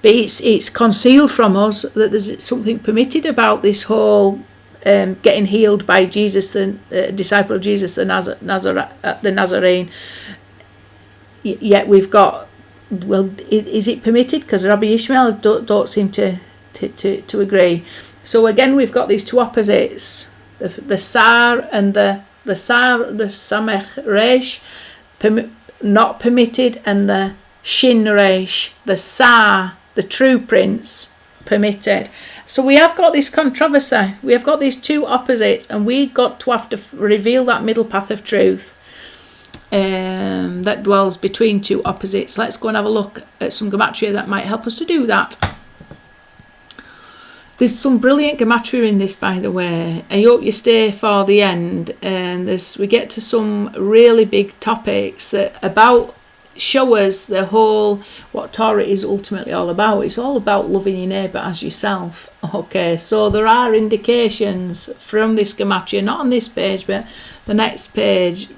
but it's concealed from us that there's something permitted about this whole getting healed by Jesus, the disciple of Jesus, the Nazarene. Yet we've got, well, is it permitted? Because Rabbi Ishmael don't seem to agree. So again, we've got these two opposites: the Sar and the Samech Resh, not permitted, and the Shin Resh, the Sar, the true prince, permitted. So we have got this controversy. We have got these two opposites, and we've got to have to reveal that middle path of truth that dwells between two opposites. Let's go and have a look at some gematria that might help us to do that. There's some brilliant gematria in this, by the way. I hope you stay for the end. And we get to some really big topics that show us the whole, what Torah is ultimately all about. It's all about loving your neighbour as yourself. Okay, so there are indications from this gematria, not on this page, but the next page,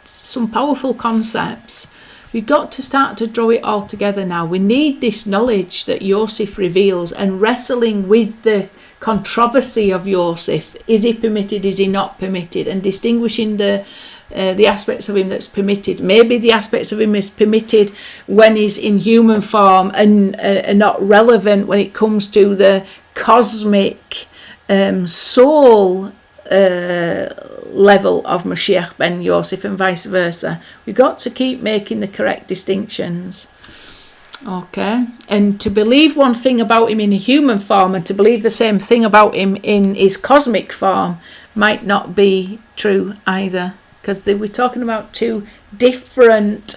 some powerful concepts. We've got to start to draw it all together now. We need this knowledge that Yosef reveals, and wrestling with the controversy of Yosef. Is he permitted? Is he not permitted? And distinguishing the aspects of him that's permitted. Maybe the aspects of him is permitted when he's in human form and not relevant when it comes to the cosmic soul level of Mashiach ben Yosef, and vice versa. We've got to keep making the correct distinctions. Okay, and to believe one thing about him in a human form and to believe the same thing about him in his cosmic form might not be true either, because we're talking about two different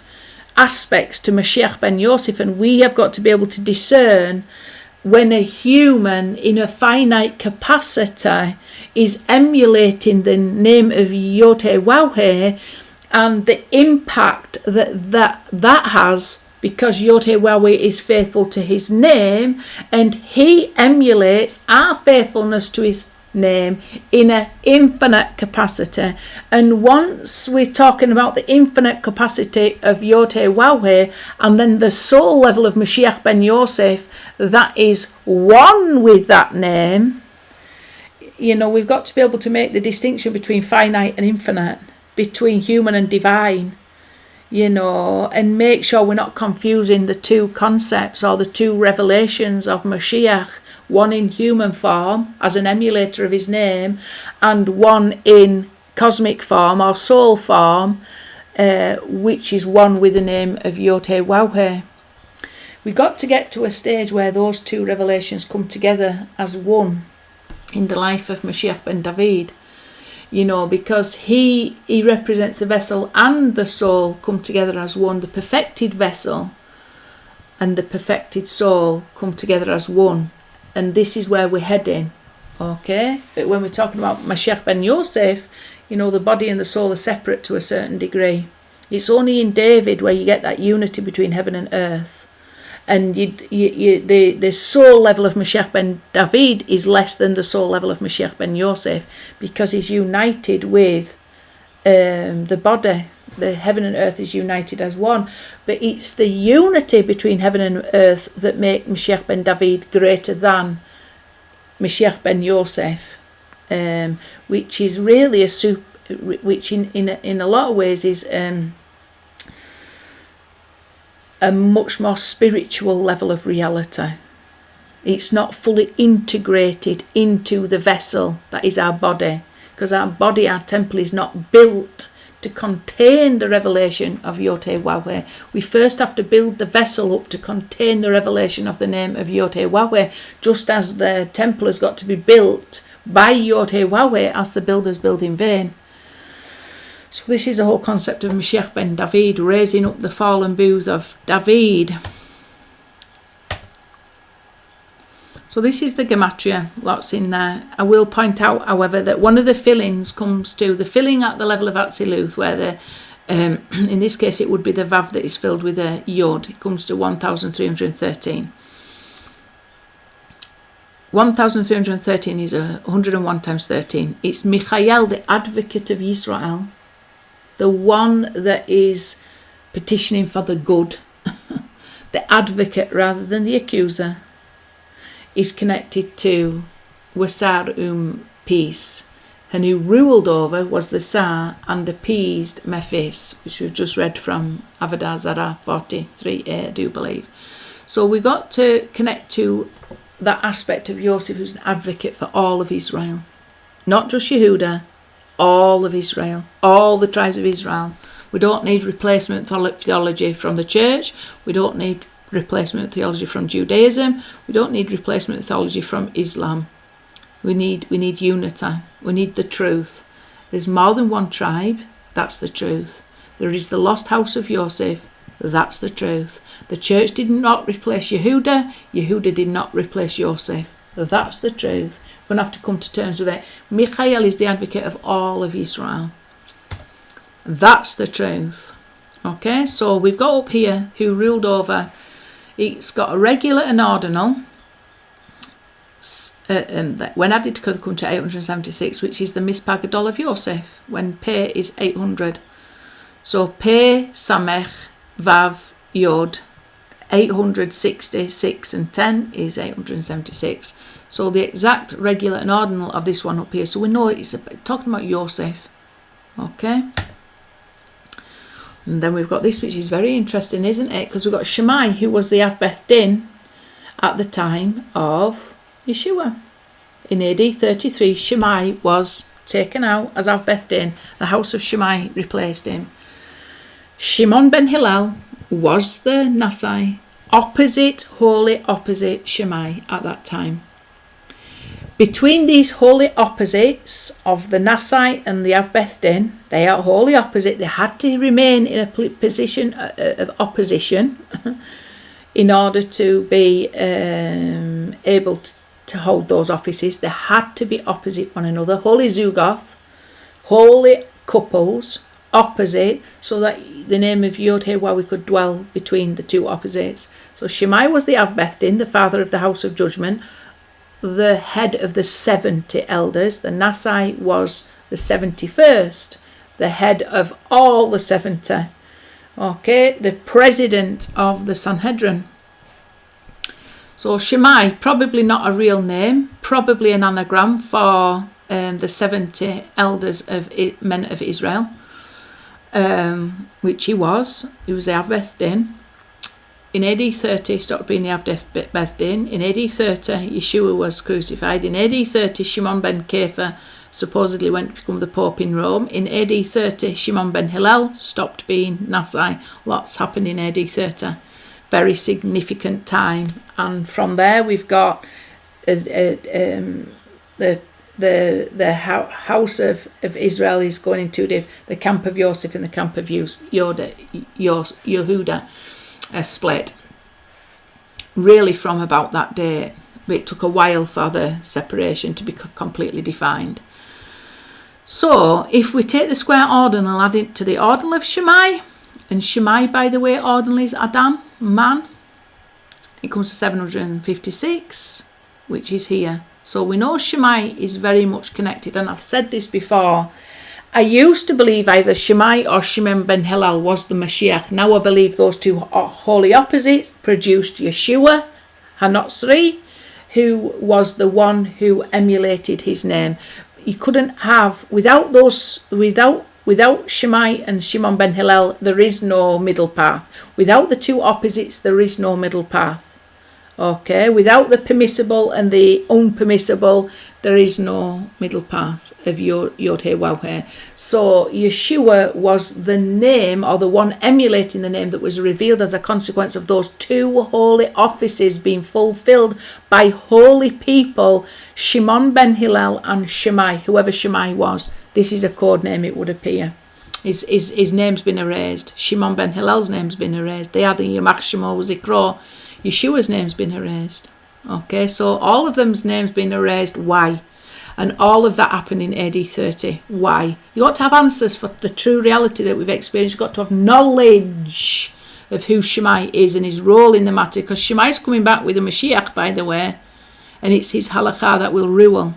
aspects to Mashiach ben Yosef, and we have got to be able to discern when a human in a finite capacity is emulating the name of Yod-Heh-Waw-Heh, and the impact that has, because Yod-Heh-Waw-Heh is faithful to his name, and he emulates our faithfulness to his name in an infinite capacity. And once we're talking about the infinite capacity of Yod-Heh-Waw-Heh, and then the soul level of Mashiach ben Yosef that is one with that name, we've got to be able to make the distinction between finite and infinite, between human and divine, and make sure we're not confusing the two concepts or the two revelations of Mashiach, one in human form as an emulator of his name, and one in cosmic form or soul form, which is one with the name of Yod-Heh-Waw-Heh. We got to get to a stage where those two revelations come together as one in the life of Mashiach ben David. Because he represents the vessel and the soul come together as one. The perfected vessel and the perfected soul come together as one. And this is where we're heading. Okay? But when we're talking about Mashiach ben Yosef, the body and the soul are separate to a certain degree. It's only in David where you get that unity between heaven and earth. And the soul level of Mashiach ben David is less than the soul level of Mashiach ben Yosef, because he's united with the body. The heaven and earth is united as one. But it's the unity between heaven and earth that make Mashiach ben David greater than Mashiach ben Yosef, which is really which in a lot of ways is a much more spiritual level of reality. It's not fully integrated into the vessel that is our body. because our body, our temple is not built to contain the revelation of Yod-Heh-Wah-Weh. We first have to build the vessel up to contain the revelation of the name of Yod-Heh-Wah-Weh, just as the temple has got to be built by Yod-Heh-Wah-Weh, as the builders build in vain. So this is the whole concept of Mashiach ben David, raising up the fallen booth of David. So this is the gematria, lots in there. I will point out, however, that one of the fillings comes to the filling at the level of Atziluth, where the in this case it would be the Vav that is filled with a Yod. It comes to 1,313. 1,313 is 101 times 13. It's Michael, the advocate of Israel, the one that is petitioning for the good, the advocate rather than the accuser, is connected to Sar Apis, and who ruled over was the Sar and appeased Memphis, which we've just read from Avodah Zarah 43a, I do believe. So we got to connect to that aspect of Yosef, who's an advocate for all of Israel, not just Yehuda, all of Israel, all the tribes of Israel. We don't need replacement theology from the church. We don't need replacement theology from Judaism. We don't need replacement theology from Islam. We need unity. We need the truth. There's more than one tribe. That's the truth. There is the lost house of Yosef. That's the truth. The church did not replace Yehuda. Yehuda did not replace Yosef. That's the truth. We're going to have to come to terms with it. Michael is the advocate of all of Israel. That's the truth. Okay, so we've got up here who ruled over. It's got a regular and ordinal. When added together, come to 876, which is the Mispah Gadol of Yosef, when Peh is 800. So Peh, Samech, Vav, Yod, 866 and 10 is 876. So the exact regular and ordinal of this one up here. So we know it's talking about Yosef. Okay. And then we've got this, which is very interesting, isn't it? Because we've got Shammai, who was the Av Beth Din at the time of Yeshua. In AD 33, Shammai was taken out as Av Beth Din. The house of Shammai replaced him. Shimon ben Hillel was the Nasai, wholly opposite Shammai at that time. Between these wholly opposites of the Nasai and the Av Beth Din, they are wholly opposite. They had to remain in a position of opposition in order to be able to hold those offices. They had to be opposite one another. Holy Zugoth, holy couples, opposite, so that the name of Yod-Heh-Wah could dwell between the two opposites. So Shammai was the Av Beth Din, the father of the house of judgment, the head of the 70 elders. The Nasai was the 71st, the head of all the 70. Okay, the president of the Sanhedrin. So Shammai, probably not a real name, probably an anagram for the 70 elders of men of Israel, which he was. He was the Av Beth Din. In AD 30, stopped being the Av Beth Din. In AD 30, Yeshua was crucified. In AD 30, Shimon ben Kepha supposedly went to become the Pope in Rome. In AD 30, Shimon ben Hillel stopped being Nasai. Lots happened in AD 30. Very significant time. And from there, we've got the house of Israel is going into the camp of Yosef and the camp of Yehuda. A split really from about that date. It took a while for the separation to be completely defined. So if we take the square ordinal, add it to the ordinal of Shammai, and Shammai, by the way, ordinal is Adam, man, it comes to 756, which is here. So we know Shammai is very much connected, and I've said this before. I used to believe either Shammai or Shimon ben Hillel was the Mashiach. Now I believe those two are wholly opposite, produced Yeshua HaNotzri, who was the one who emulated his name. You couldn't have, without Shammai and Shimon ben Hillel, there is no middle path. Without the two opposites, there is no middle path. Okay, without the permissible and the unpermissible, There is no middle path of Yod-Heh-Waw-Heh. So Yeshua was the name, or the one emulating the name, that was revealed as a consequence of those two holy offices being fulfilled by holy people, Shimon ben Hillel and Shammai, whoever Shammai was. This is a code name, it would appear. His name's been erased. Shimon ben Hillel's name's been erased. They had the Yamach Shemo Zikro. Yeshua's name's been erased. Okay, so all of them's names been erased. Why? And all of that happened in AD 30. Why? You got to have answers for the true reality that we've experienced. You've got to have knowledge of who Shammai is and his role in the matter, because Shammai's coming back with a Mashiach, by the way, and it's his halakha that will rule.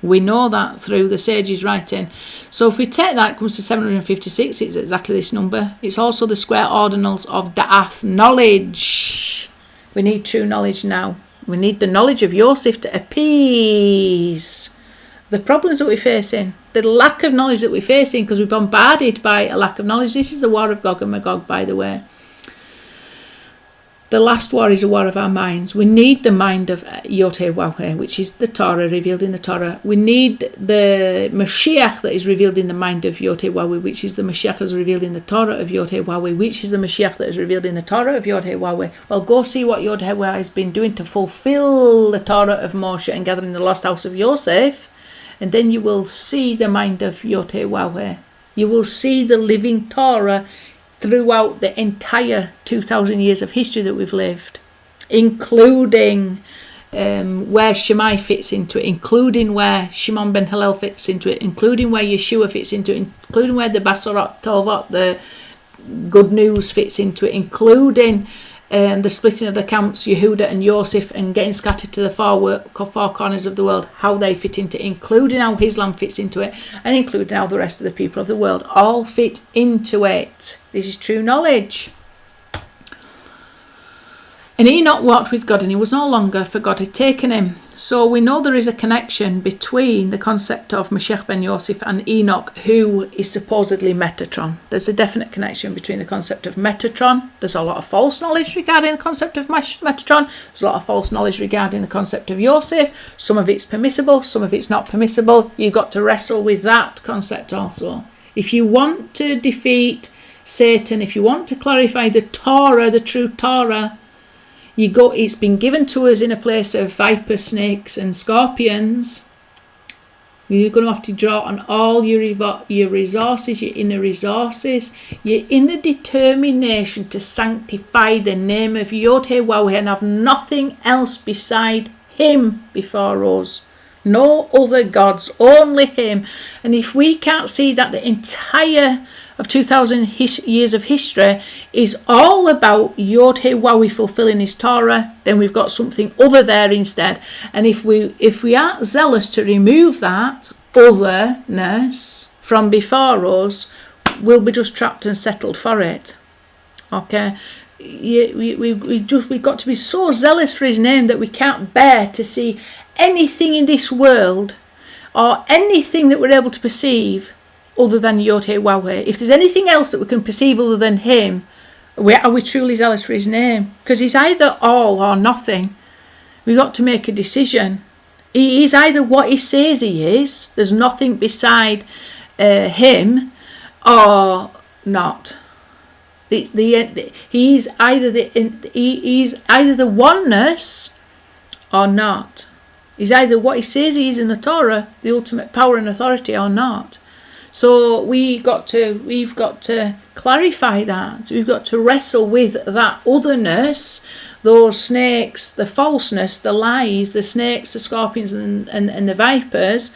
We know that through the sages' writing. So if we take that, it comes to 756. It's exactly this number. It's also the square ordinals of da'ath, knowledge. We need true knowledge now. We need the knowledge of Yosef to appease the problems that we're facing, the lack of knowledge that we're facing, because we're bombarded by a lack of knowledge. This is the war of Gog and Magog, by the way. The last war is a war of our minds. We need the mind of Yod-Heh-Waw-Heh, which is the Torah, revealed in the Torah. We need the Mashiach that is revealed in the mind of Yod-Heh-Waw-Heh, which is the Mashiach that is revealed in the Torah of Yod-Heh-Waw-Heh, which is the Mashiach that is revealed in the Torah of Yod-Heh-Waw-Heh. Well, go see what Yod-Heh-Waw-Heh has been doing to fulfill the Torah of Moshe and gathering the lost house of Yosef, and then you will see the mind of Yod-Heh-Waw-Heh. You will see the living Torah throughout the entire 2,000 years of history that we've lived, including where Shammai fits into it, including where Shimon ben Hillel fits into it, including where Yeshua fits into it, including where the Basorot Tovot, the good news, fits into it, including the splitting of the camps, Yehuda and Yosef, and getting scattered to the four corners of the world, how they fit into it, including how Islam fits into it, and including how the rest of the people of the world all fit into it. This is true knowledge. And Enoch walked with God, and he was no longer, for God had taken him. So we know there is a connection between the concept of Mashiach ben Yosef and Enoch, who is supposedly Metatron. There's a definite connection between the concept of Metatron. There's a lot of false knowledge regarding the concept of Metatron. There's a lot of false knowledge regarding the concept of Yosef. Some of it's permissible, some of it's not permissible. You've got to wrestle with that concept also. If you want to defeat Satan, if you want to clarify the Torah, the true Torah, it's been given to us in a place of vipers, snakes and scorpions. You're going to have to draw on all your resources, your inner resources, your inner determination to sanctify the name of Yod-Heh-Waw-Heh and have nothing else beside him before us. No other gods, only him. And if we can't see that the entire of 2,000 years of history is all about Yod-Heh-Waw-Heh fulfilling his Torah, then we've got something other there instead. And if we aren't zealous to remove that otherness from before us, we'll be just trapped and settled for it. Okay? We've got to be so zealous for his name that we can't bear to see anything in this world or anything that we're able to perceive other than Yod-Heh-Waw-Heh. If there's anything else that we can perceive other than him, are we truly zealous for his name? Because he's either all or nothing. We've got to make a decision. He is either what he says he is, there's nothing beside him, or not. He's either the oneness or not. He's either what he says he is in the Torah, the ultimate power and authority, or not. So we've got to clarify that. We've got to wrestle with that otherness, those snakes, the falseness, the lies, the snakes, the scorpions and the vipers,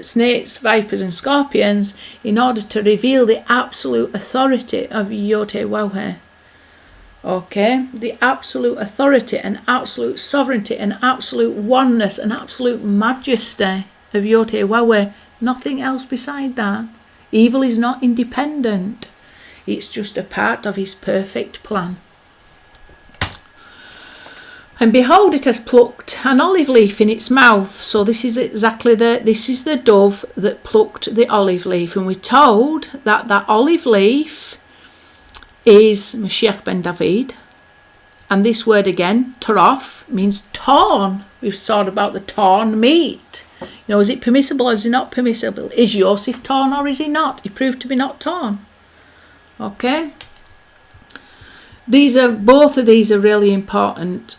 snakes, vipers and scorpions, in order to reveal the absolute authority of Yod-Heh-Waw-Heh. Okay, the absolute authority and absolute sovereignty and absolute oneness and absolute majesty of Yod-Heh-Waw-Heh. Nothing else beside that. Evil is not independent. It's just a part of his perfect plan. And behold, it has plucked an olive leaf in its mouth. So this is the dove that plucked the olive leaf. And we're told that olive leaf is Mashiach ben David. And this word again, tarof, means torn. We've thought about the torn meat. You know, is it permissible or is it not permissible? Is Yosef torn or is he not? He proved to be not torn. Okay. Both of these are really important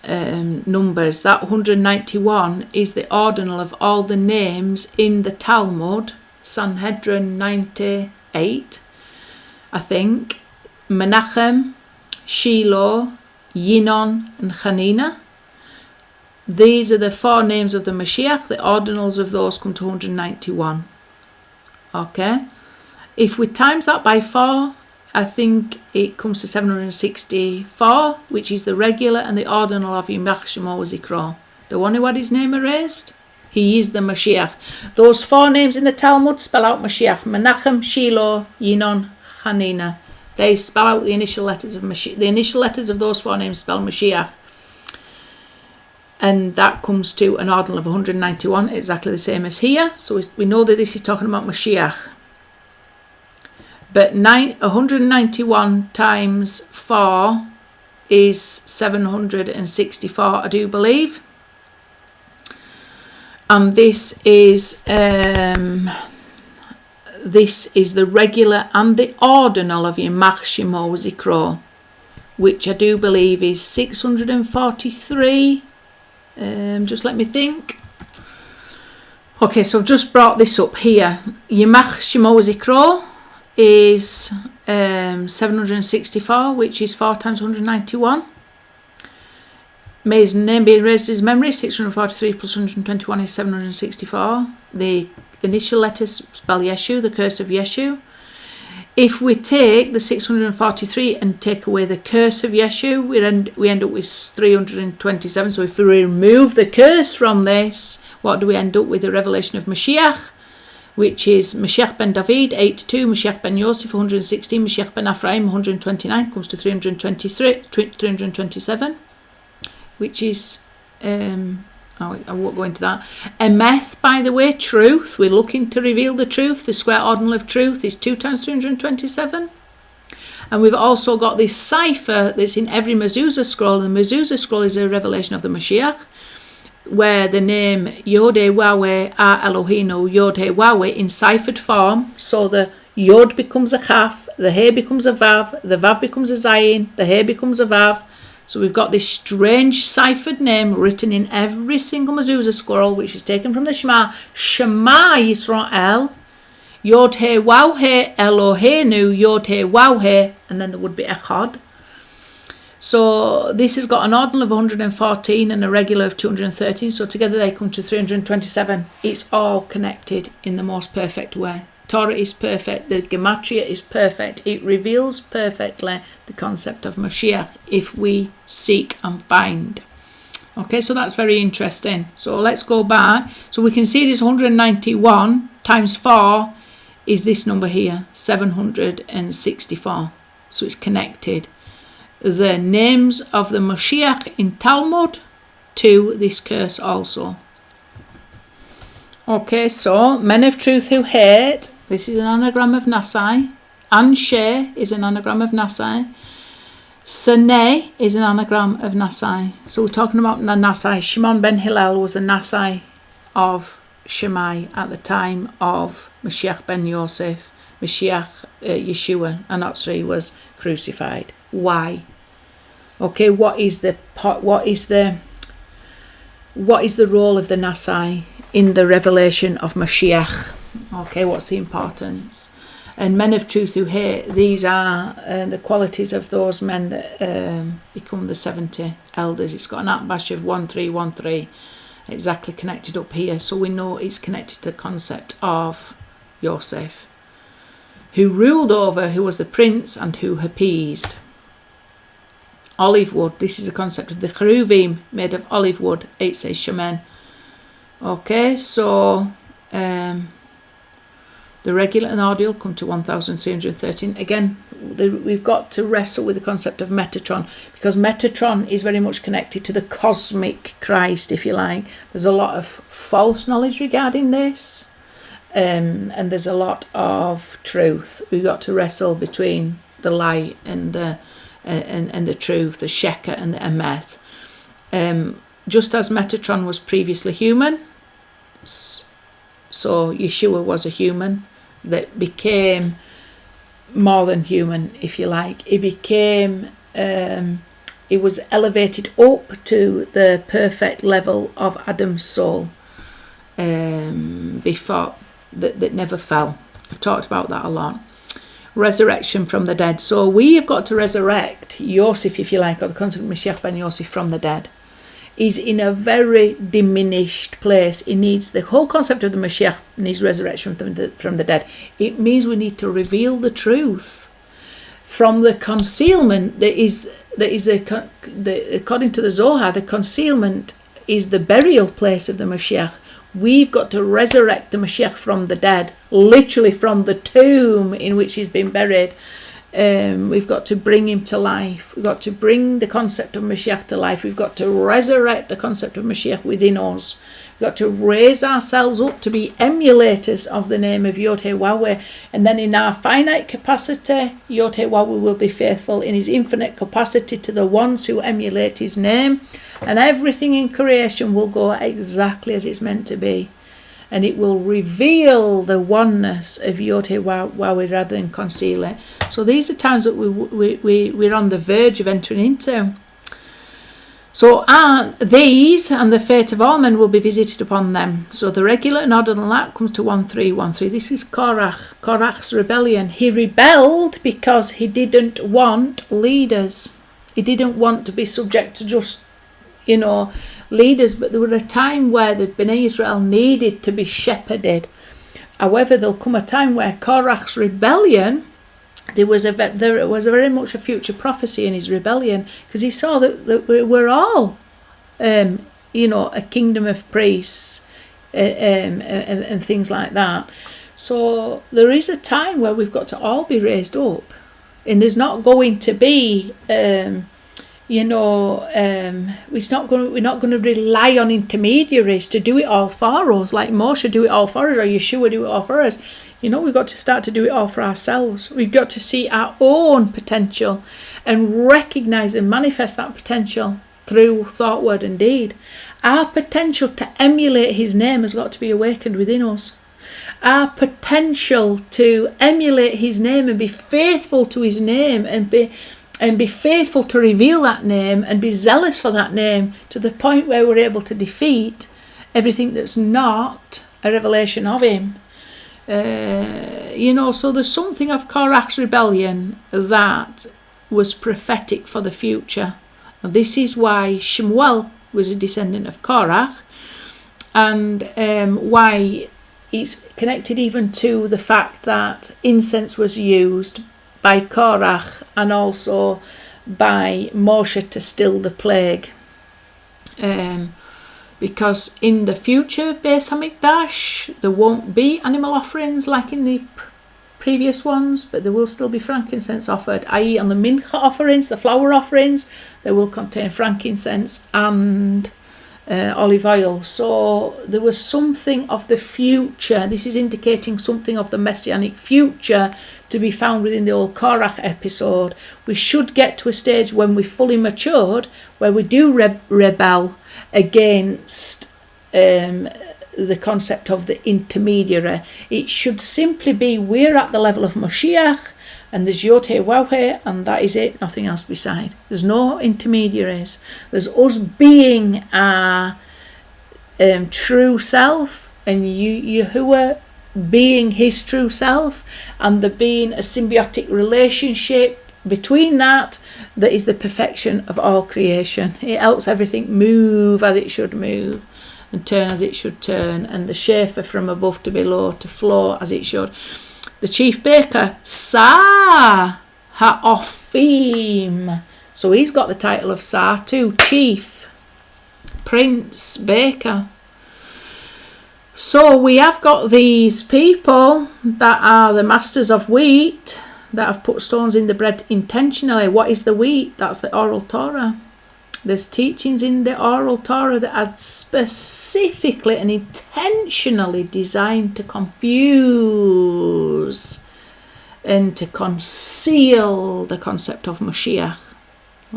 numbers. That 191 is the ordinal of all the names in the Talmud, Sanhedrin 98, I think, Menachem, Shiloh, Yinon and Hanina. These are the 4 names of the Mashiach. The ordinals of those come to 191. Okay. If we times that by 4, I think it comes to 764, which is the regular and the ordinal of Yimach Shemo Zikro. The one who had his name erased, he is the Mashiach. Those 4 names in the Talmud spell out Mashiach. Menachem, Shiloh, Yinon, Hanina. They spell out the initial letters of Mashiach. The initial letters of those 4 names spell Mashiach. And that comes to an ordinal of 191, exactly the same as here. So we know that this is talking about Mashiach. But 191 times 4 is 764, I do believe. And this is the regular and the ordinal of Yimach Shemo Zikro, which I do believe is 643. Just let me think. Okay, so I've just brought this up here. Yimach Shemo Zikro is 764, which is 4 times 191. May his name be raised in his memory. 643 plus 121 is 764. The initial letters spell Yeshu, the curse of Yeshu. If we take the 643 and take away the curse of Yeshu, we end up with 327. So if we remove the curse from this, what do we end up with? The revelation of Mashiach, which is Mashiach ben David, 82, Mashiach ben Yosef, 116, Mashiach ben Ephraim, 129, comes to 327, which is, I won't go into that. Emeth, by the way, truth, we're looking to reveal the truth. The square ordinal of truth is 2 times 327. And we've also got this cipher that's in every mezuzah scroll. The mezuzah scroll is a revelation of the Mashiach, where the name Yod-Heh-Wah-Weh Eloheinu, Yod-Heh-Wah-Weh in ciphered form. So the Yod becomes a Chaf, the He becomes a Vav, the Vav becomes a Zayin, the He becomes a Vav. So we've got this strange ciphered name written in every single mezuzah scroll, which is taken from the Shema. Shema Yisrael, Yod-Heh-Wah-Weh Eloheinu, Yod-Heh-Wah-Weh, and then there would be Echad. So this has got an ordinal of 114 and a regular of 213. So together they come to 327. It's all connected in the most perfect way. Torah is perfect. The Gematria is perfect. It reveals perfectly the concept of Mashiach if we seek and find. Okay, so that's very interesting. So let's go back. So we can see this 191 times 4 is this number here, 764. So it's connected. The names of the Mashiach in Talmud to this curse also. Okay, so men of truth who hate, this is an anagram of Nasai. Anshe is an anagram of Nasai. Sane is an anagram of Nasai. So we're talking about Nasai. Shimon ben Hillel was a Nasai of Shammai at the time of Mashiach ben Yosef. Mashiach Yeshua Anotzri was crucified. Why? Okay, what is the role of the Nasai in the revelation of Mashiach? Okay, what's the importance? And men of truth who hate, these are the qualities of those men that become the 70 elders. It's got an atbash of 1313, exactly connected up here. So we know it's connected to the concept of Yosef, who ruled over, who was the prince and who appeased. Olive wood, this is a concept of the cheruvim made of olive wood, 8 says shaman. Okay, so the regular and ordinal come to 1313. Again, we've got to wrestle with the concept of Metatron, because Metatron is very much connected to the cosmic Christ, if you like. There's a lot of false knowledge regarding this, and there's a lot of truth. We've got to wrestle between the light and the truth, the Sheker and the Emeth. Just as Metatron was previously human, So Yeshua was a human that became more than human, if you like. He became, he was elevated up to the perfect level of Adam's soul before, that never fell. I've talked about that a lot. Resurrection from the dead. So we have got to resurrect Yosef, if you like, or the concept of Mashiach ben Yosef from the dead. He's in a very diminished place. He needs, the whole concept of the Mashiach needs resurrection from the dead. It means we need to reveal the truth from the concealment that is according to the Zohar, the concealment is the burial place of the Mashiach. We've got to resurrect the Mashiach from the dead, literally from the tomb in which he's been buried. We've got to bring him to life. We've got to bring the concept of Mashiach to life. We've got to resurrect the concept of Mashiach within us. We've got to raise ourselves up to be emulators of the name of Yod-Heh-Wah-Weh. And then in our finite capacity, Yod-Heh-Wah-Weh will be faithful in his infinite capacity to the ones who emulate his name. And everything in creation will go exactly as it's meant to be. And it will reveal the oneness of Yod-Heh-Wah-Weh rather than conceal it. So these are times that we're on the verge of entering into. So these and the fate of all men will be visited upon them. So the regular and ordinary lot comes to 1313. This is Korach's rebellion. He rebelled because he didn't want leaders. He didn't want to be subject to just, leaders, but there was a time where the Bnei Israel needed to be shepherded. However, there'll come a time where Korach's rebellion, there was very much a future prophecy in his rebellion, because he saw that we're all, a kingdom of priests and things like that. So there is a time where we've got to all be raised up, and there's not going to be we're not going to rely on intermediaries to do it all for us, like Moshe do it all for us, or Yeshua do it all for us. We've got to start to do it all for ourselves. We've got to see our own potential and recognise and manifest that potential through thought, word and deed. Our potential to emulate his name has got to be awakened within us. Our potential to emulate his name and be faithful to his name and be faithful to reveal that name and be zealous for that name to the point where we're able to defeat everything that's not a revelation of him. So there's something of Korach's rebellion that was prophetic for the future. And this is why Shemuel was a descendant of Korach, and why it's connected even to the fact that incense was used by Korach and also by Moshe to still the plague. Because in the future Beis Hamikdash, there won't be animal offerings like in the previous ones, but there will still be frankincense offered, i.e. on the mincha offerings, the flour offerings, they will contain frankincense and olive oil. So there was something of the future. This is indicating something of the messianic future to be found within the old Korach episode. We should get to a stage when we're fully matured, where we do rebel against the concept of the intermediary. It should simply be we're at the level of Moshiach, and there's Yod-Heh-Wah-Weh, and that is it, nothing else beside. There's no intermediaries. There's us being our true self, and Yahuwah being his true self, and there being a symbiotic relationship between that is the perfection of all creation. It helps everything move as it should move and turn as it should turn, and the shefa from above to below to flow as it should. The chief baker, Sar Apis. So he's got the title of Sar too, chief, prince, baker. So we have got these people that are the masters of wheat that have put stones in the bread intentionally. What is the wheat? That's the oral Torah. There's teachings in the oral Torah that are specifically and intentionally designed to confuse and to conceal the concept of Mashiach.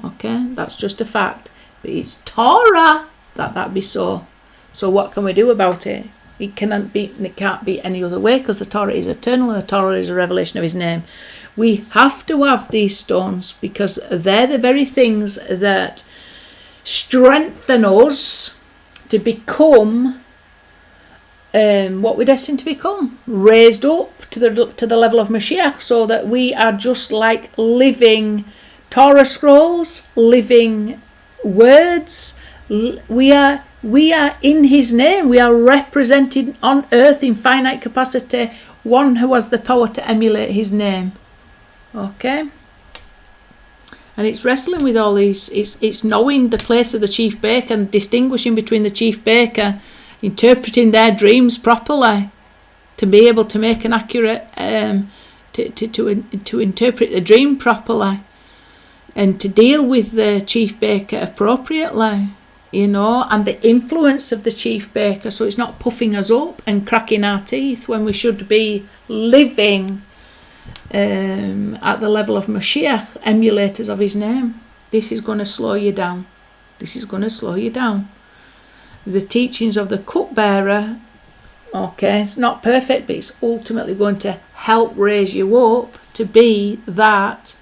Okay, that's just a fact. But it's Torah that be so. So what can we do about it? It can't be any other way, because the Torah is eternal and the Torah is a revelation of his name. We have to have these stones because they're the very things that strengthen us to become what we're destined to become, raised up to the level of Mashiach, so that we are just like living Torah scrolls, living words. We are in his name. We are represented on earth in finite capacity, one who has the power to emulate his name. Okay? And it's wrestling with all these. It's knowing the place of the chief baker and distinguishing between the chief baker, interpreting their dreams properly, to be able to make an accurate, to interpret the dream properly, and to deal with the chief baker appropriately, and the influence of the chief baker, so it's not puffing us up and cracking our teeth when we should be living at the level of Mashiach, emulators of his name. This is going to slow you down. The teachings of the cupbearer, okay, it's not perfect, but it's ultimately going to help raise you up to be that,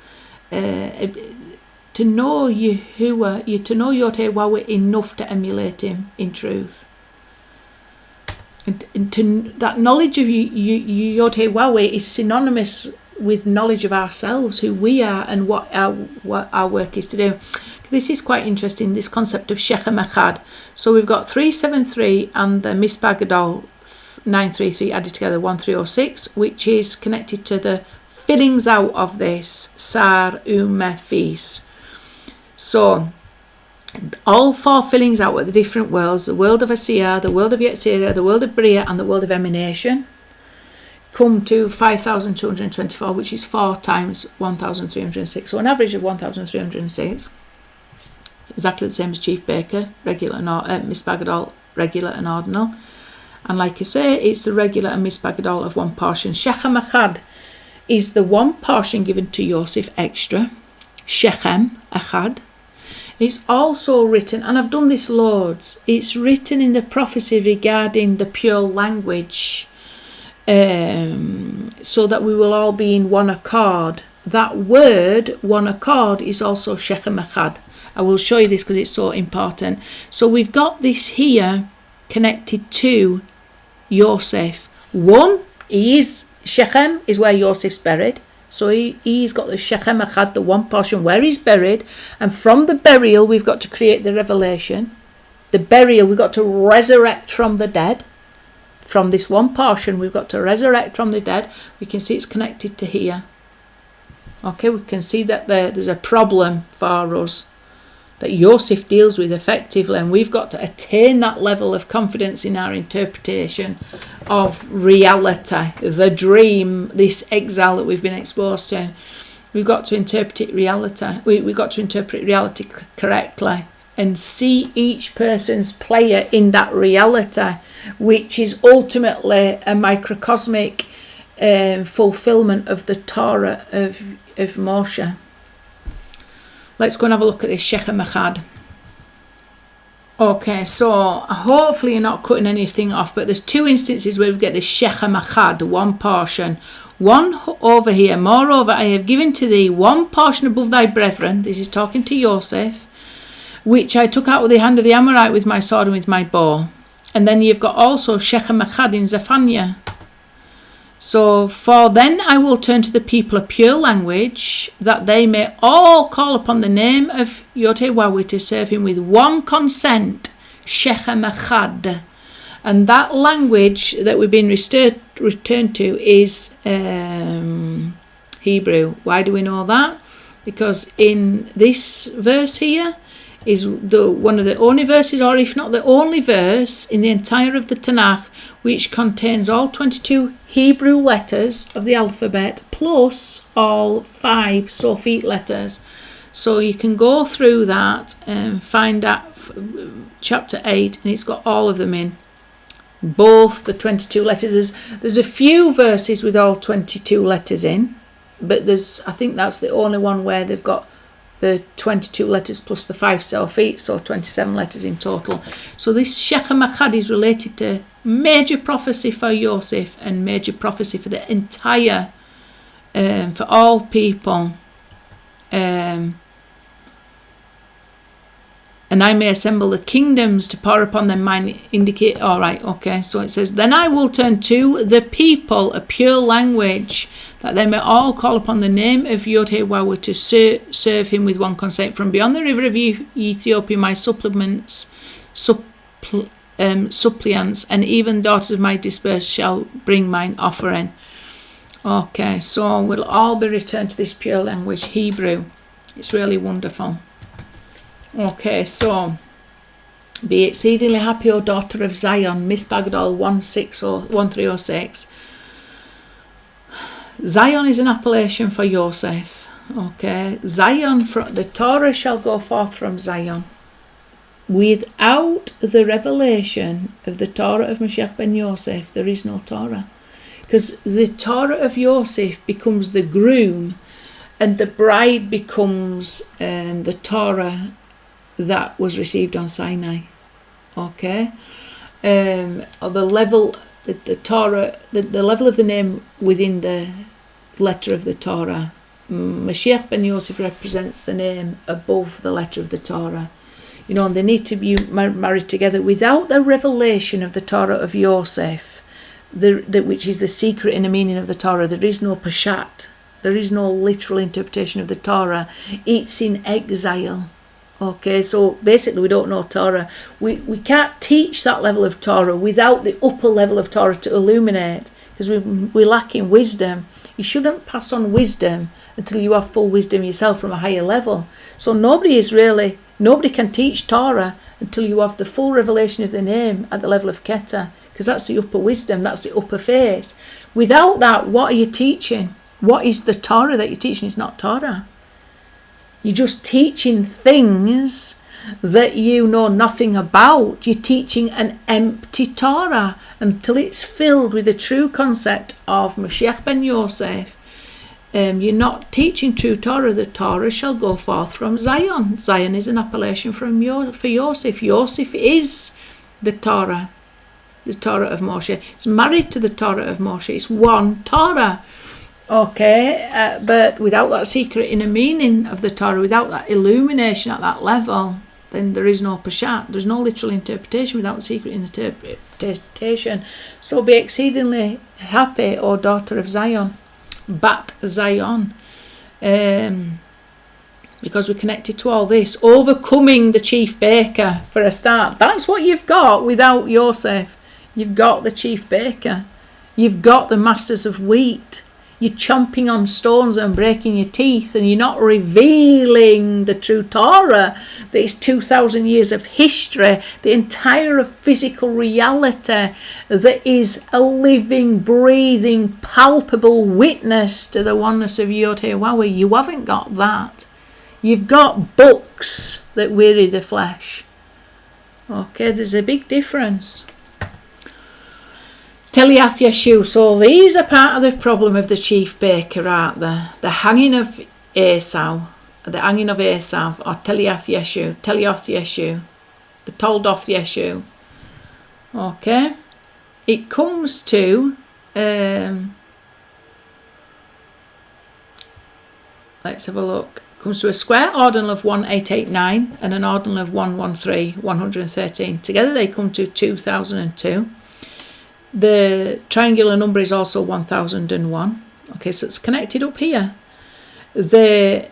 to know Yahuwah, to know Yod-Heh-Wah enough to emulate him in truth. And that knowledge of Yod-Heh-Wah is synonymous with knowledge of ourselves, who we are and what our work is to do. This is quite interesting, this concept of Shechem Echad. So we've got 373 and the Mispah Gadol 933 added together, 1306, which is connected to the fillings out of this Sar Apis. So all four fillings out at the different worlds, the world of Asiyah, the world of Yetzirah, the world of Bria, and the world of emanation, come to 5,224, which is 4 times 1,306. So an average of 1,306. Exactly the same as Chief Baker, regular and Mispah Gadol, regular and ordinal. And like I say, it's the regular and Mispah Gadol of one portion. Shechem Echad is the one portion given to Yosef extra. Shechem Echad. It's also written, and I've done this loads, it's written in the prophecy regarding the pure language, so that we will all be in one accord. That word, one accord, is also Shechem Echad. I will show you this because it's so important. So we've got this here connected to Yosef. One, Shechem is where Yosef's buried. So he's got the Shechem Echad, the one portion where he's buried. And from the burial, we've got to create the revelation. The burial, we've got to resurrect from the dead. From this one portion, we've got to resurrect from the dead. We can see it's connected to here. Okay, we can see that there's a problem for us that Yosef deals with effectively, and we've got to attain that level of confidence in our interpretation of reality, the dream, this exile that we've been exposed to. We've got to interpret reality. We've got to interpret reality correctly and see each person's player in that reality, which is ultimately a microcosmic fulfillment of the Torah of Moshe. Let's go and have a look at this Shechem Echad. Okay, so hopefully you're not cutting anything off, but there's 2 instances where we get this Shechem Echad, one portion. One over here, moreover, I have given to thee one portion above thy brethren. This is talking to Yosef, which I took out of the hand of the Amorite with my sword and with my bow. And then you've got also Shechem Echad in Zephaniah. So, for then I will turn to the people a pure language, that they may all call upon the name of Yod-Heh-Wah to serve him with one consent, Shechem Echad. And that language that we've been returned to is Hebrew. Why do we know that? Because in this verse here is one of the only verses, or if not the only verse in the entire of the Tanakh, which contains all 22 Hebrew letters of the alphabet plus all 5 Sophite letters. So you can go through that and find out chapter 8, and it's got all of them in. Both the 22 letters. There's a few verses with all 22 letters in, but I think that's the only one where they've got the 22 letters plus the 5 Sophit, so 27 letters in total. So this Shechem Echad is related to major prophecy for Yosef and major prophecy for the entire, for all people. And I may assemble the kingdoms to pour upon them mine indicate. All right, okay. So it says, then I will turn to the people a pure language, that they may all call upon the name of Yod-Heh-Wah to serve him with one consent. From beyond the river of Ethiopia, my suppliants, and even daughters of my dispersed shall bring mine offering. Okay, so we'll all be returned to this pure language, Hebrew. It's really wonderful. Okay, so be exceedingly happy, O daughter of Zion, Miss Bagdal 1306. Zion is an appellation for Yosef. Okay, Zion, the Torah shall go forth from Zion. Without the revelation of the Torah of Mashiach ben Yosef, there is no Torah. Because the Torah of Yosef becomes the groom, and the bride becomes the Torah that was received on Sinai. Okay, or the level, the Torah, the level of the name within the letter of the Torah. Mashiach ben Yosef represents the name above the letter of the Torah. You know, and they need to be married together. Without the revelation of the Torah of Yosef, which is the secret and the meaning of the Torah, there is no Peshat. There is no literal interpretation of the Torah. It's in exile. Okay, so basically we don't know Torah. We can't teach that level of Torah without the upper level of Torah to illuminate, because we're lacking wisdom. You shouldn't pass on wisdom until you have full wisdom yourself from a higher level. So nobody can teach Torah until you have the full revelation of the name at the level of Keter, because that's the upper wisdom, that's the upper phase. Without that, what are you teaching? What is the Torah that you're teaching? It's not Torah. You're just teaching things that you know nothing about. You're teaching an empty Torah until it's filled with the true concept of Mashiach ben Yosef. You're not teaching true Torah. The Torah shall go forth from Zion. Zion is an appellation for Yosef. Yosef is the Torah of Moshe. It's married to the Torah of Moshe. It's one Torah. Okay, but without that secret inner meaning of the Torah, without that illumination at that level, then there is no Peshat. There's no literal interpretation without secret interpretation. So be exceedingly happy, O daughter of Zion, Bat Zion, because we're connected to all this. Overcoming the chief baker for a start. That's what you've got without Yosef. You've got the chief baker. You've got the masters of wheat. You're chomping on stones and breaking your teeth, and you're not revealing the true Torah, that is 2,000 years of history, the entire physical reality that is a living, breathing, palpable witness to the oneness of Yod-Heh-Wah. You haven't got that. You've got books that weary the flesh. Okay, there's a big difference. Teliath Yeshu. So these are part of the problem of the chief baker, aren't they? The hanging of Esau, or Teliath Yeshu, Telioth Yeshu, the Toldoth Yeshu. Okay, it comes to let's have a look. It comes to a square ordinal of 1889 and an ordinal of 113, 113. Together they come to 2002. The triangular number is also 1001. Okay, so it's connected up here. The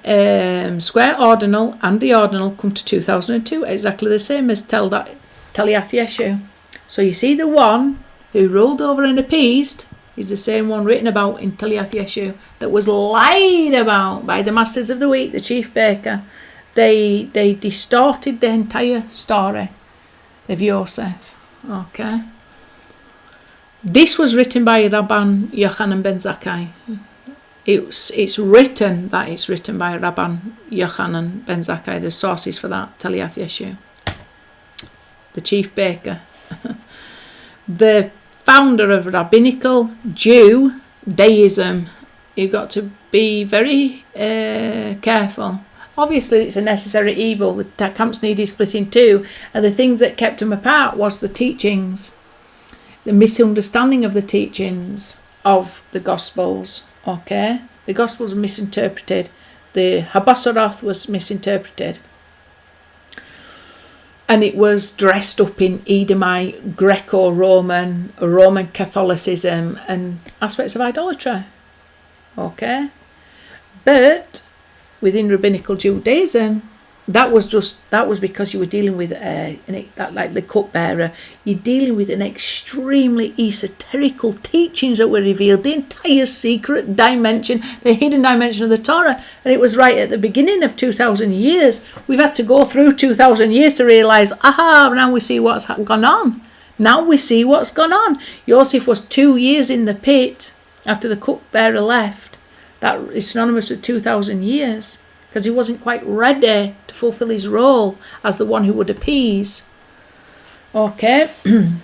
square ordinal and the ordinal come to 2002, exactly the same as Teliath Yeshu. So you see the one who ruled over and appeased is the same one written about in Teliath Yeshu that was lied about by the masters of the wheat, the chief baker. They distorted the entire story of Yosef. Okay. This was written by Rabban Yochanan ben Zakkai. It's written that it's written by Rabban Yochanan ben Zakkai. There's sources for that. Teliath Yeshu, the chief baker, the founder of rabbinical Judaism. You've got to be very careful Obviously, it's a necessary evil. The camps needed split in two, and the thing that kept them apart was the teachings, the misunderstanding of the teachings of the Gospels. Okay, the Gospels were misinterpreted. The Habasarath was misinterpreted, and it was dressed up in Edomite, Greco-Roman, Roman Catholicism, and aspects of idolatry. Okay, but within rabbinical Judaism, that was because you were dealing with like the cupbearer. You're dealing with an extremely esoterical teachings that were revealed, the entire secret dimension, the hidden dimension of the Torah, and it was right at the beginning of 2,000 years. We've had to go through 2,000 years to realise, now we see what's gone on. Now we see what's gone on. Yosef was 2 years in the pit after the cupbearer left. That is synonymous with 2,000 years, because he wasn't quite ready to fulfill his role as the one who would appease. Okay. And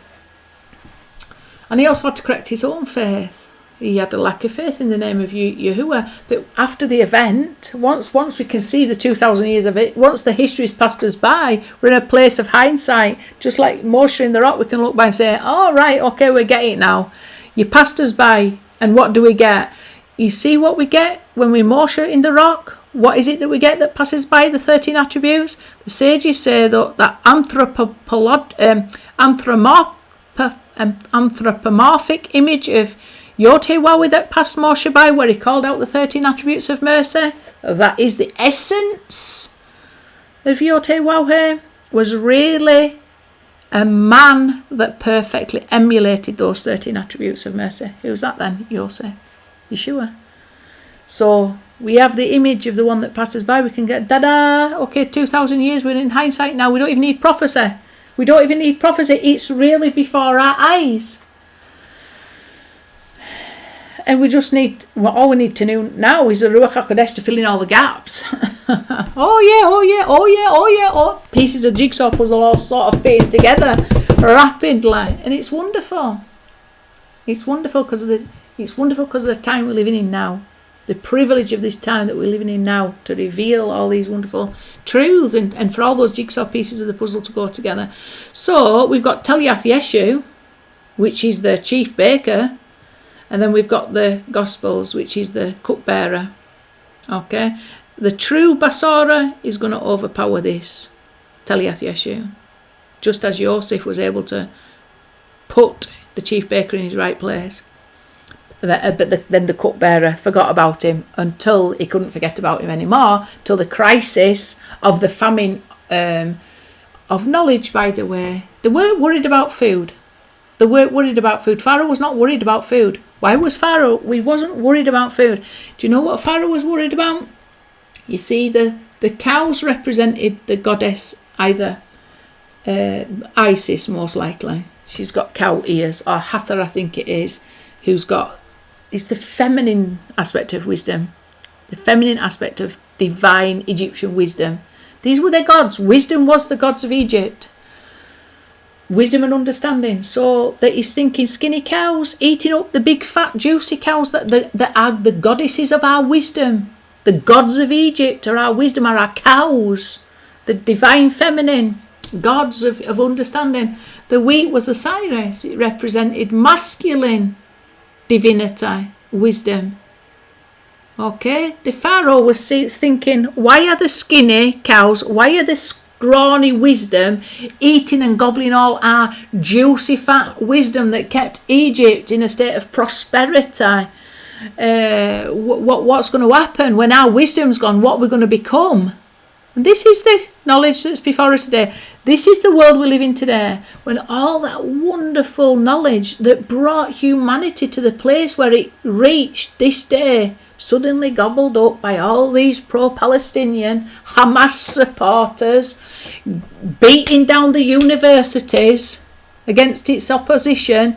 he also had to correct his own faith. He had a lack of faith in the name of Yahuwah. But after the event, once we can see the 2,000 years of it, once the history's passed us by, we're in a place of hindsight. Just like Moshe in the rock, we can look by and say, oh, right, okay, we get it now. You passed us by, and what do we get? You see what we get when we Moshe in the rock? What is it that we get that passes by the 13 attributes? The sages say that anthropomorphic image of Yod-Heh-Wah that passed Moshe by, where he called out the 13 attributes of mercy, that is the essence of Yod-Heh-Wah, was really a man that perfectly emulated those 13 attributes of mercy. Who's that then? Yosef. Yeshua. So we have the image of the one that passes by. We can get, okay, 2,000 years, we're in hindsight now. We don't even need prophecy. It's really before our eyes. And we just need, all we need to know now is the Ruach HaKodesh to fill in all the gaps. Pieces of jigsaw puzzle all sort of fitting together rapidly. And it's wonderful. It's wonderful because of the time we're living in now. The privilege of this time that we're living in now to reveal all these wonderful truths and for all those jigsaw pieces of the puzzle to go together. So we've got Taliath Yeshu, which is the chief baker, and then we've got the Gospels, which is the cupbearer. Okay, the true Basara is going to overpower this Taliath Yeshu, just as Yosef was able to put the chief baker in his right place. Then the cupbearer forgot about him until he couldn't forget about him anymore, till the crisis of the famine of knowledge, by the way. They weren't worried about food. Pharaoh was not worried about food. Why was Pharaoh? He wasn't worried about food. Do you know what Pharaoh was worried about? You see, the cows represented the goddess, either Isis, most likely. She's got cow ears, or Hathor, I think it is, it's the feminine aspect of wisdom, the feminine aspect of divine Egyptian wisdom. These were their gods. Wisdom was the gods of Egypt. Wisdom and understanding. So that he's thinking skinny cows eating up the big fat juicy cows that are the goddesses of our wisdom. The gods of Egypt are our wisdom, are our cows. The divine feminine gods of understanding. The wheat was Osiris. It represented masculine divinity, wisdom. Okay, the Pharaoh was thinking, why are the skinny cows, why are the scrawny wisdom eating and gobbling all our juicy fat wisdom that kept Egypt in a state of prosperity? What's going to happen when our wisdom's gone? What we're going to become? And this is the knowledge that's before us today. This is the world we live in today, when all that wonderful knowledge that brought humanity to the place where it reached this day, suddenly gobbled up by all these pro-Palestinian Hamas supporters, beating down the universities against its opposition,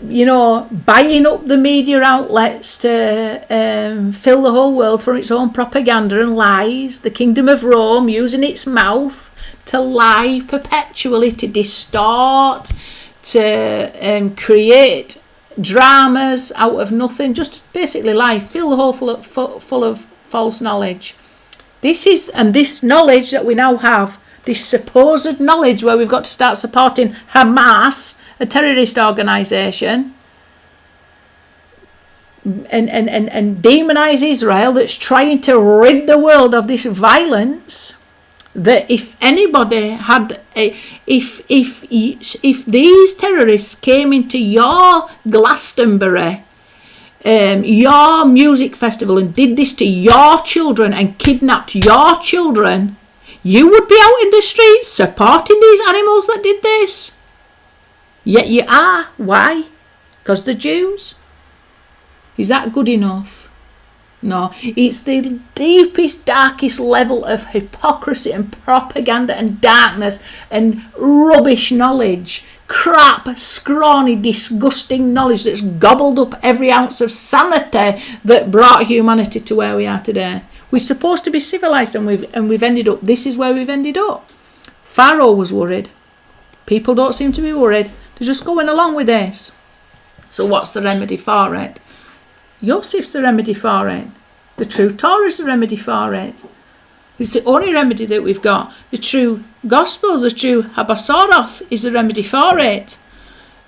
buying up the media outlets to fill the whole world for its own propaganda and lies, the kingdom of Rome using its mouth to lie perpetually, to distort, to create dramas out of nothing, just basically lie, fill the whole full of false knowledge. This knowledge that we now have, this supposed knowledge where we've got to start supporting Hamas, a terrorist organisation, and demonise Israel, that's trying to rid the world of this violence. That if anybody had, if these terrorists came into your Glastonbury, your music festival, and did this to your children and kidnapped your children, you would be out in the streets supporting these animals that did this. Yet you are. Why? Because the Jews. Is that good enough? No, it's the deepest, darkest level of hypocrisy and propaganda and darkness and rubbish knowledge. Crap, scrawny, disgusting knowledge that's gobbled up every ounce of sanity that brought humanity to where we are today. We're supposed to be civilized, and we've ended up. This is where we've ended up. Pharaoh was worried. People don't seem to be worried. They're just going along with this. So what's the remedy for it? Yosef's the remedy for it. The true Torah is the remedy for it. It's the only remedy that we've got. The true Gospels, the true Habasoroth is the remedy for it.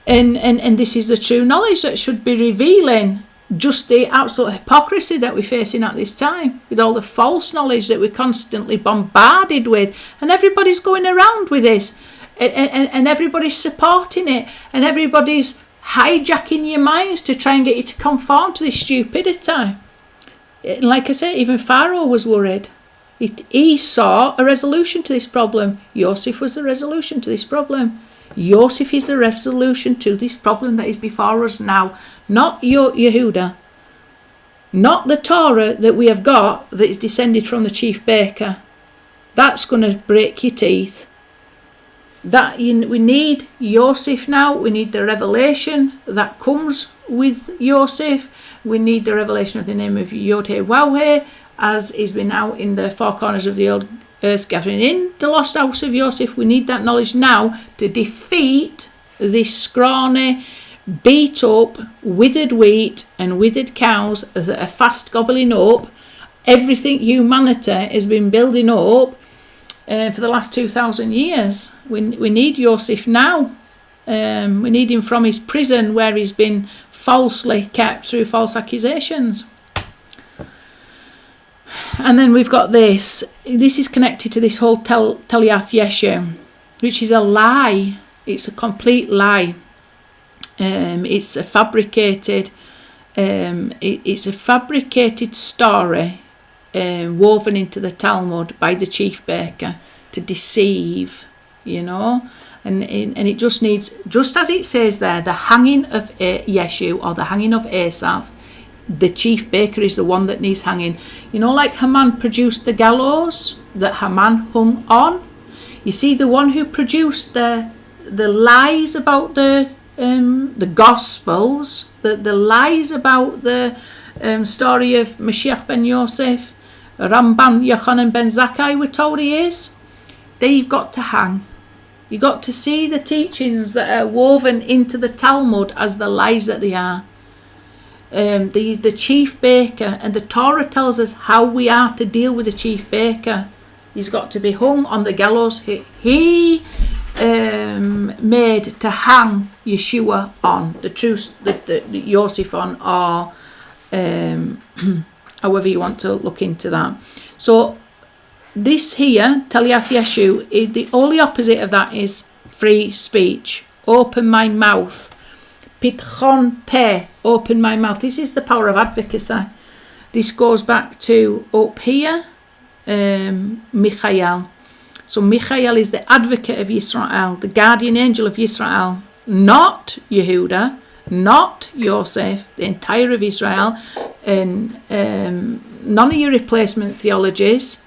And this is the true knowledge that should be revealing just the absolute hypocrisy that we're facing at this time, with all the false knowledge that we're constantly bombarded with. And everybody's going around with this. And everybody's supporting it. And everybody's hijacking your minds to try and get you to conform to this stupidity. Like I say, even Pharaoh was worried. He saw a resolution to this problem. Yosef was the resolution to this problem. Yosef is the resolution to this problem that is before us now. Not Yehuda. Not the Torah that we have got that is descended from the chief baker. That's going to break your teeth. We need Yosef now. We need the revelation that comes with Yosef. We need the revelation of the name of Yod-Heh-Waw-Heh, as is been out in the four corners of the old earth, gathering in the lost house of Yosef. We need that knowledge now to defeat this scrawny, beat up, withered wheat and withered cows that are fast gobbling up everything humanity has been building up for the last 2,000 years. We need Yosef now. We need him from his prison where he's been falsely kept through false accusations. And then we've got this. This is connected to this whole Taliath Yeshu, which is a lie. It's a complete lie. It's a fabricated. It's a fabricated story woven into the Talmud by the chief baker to deceive, and it just needs, just as it says there, the hanging of Yeshu or the hanging of Esav. The chief baker is the one that needs hanging. Like Haman produced the gallows that Haman hung on. You see, the one who produced the lies about the Gospels, the lies about the story of Mashiach ben Yosef, Ramban Yochanan ben Zakkai, we're told he is. They've got to hang. You've got to see the teachings that are woven into the Talmud as the lies that they are. The chief baker, and the Torah tells us how we are to deal with the chief baker. He's got to be hung on the gallows. He made to hang Yeshua on, the Yosef on, or however you want to look into that. So this here, Taliath Yeshu, the only opposite of that is free speech. Open my mouth. Pitchon peh, open my mouth. This is the power of advocacy. This goes back to up here, Michael. So Michael is the advocate of Yisrael, the guardian angel of Yisrael, not Yehuda, not Yosef, the entire of Israel, and none of your replacement theologies.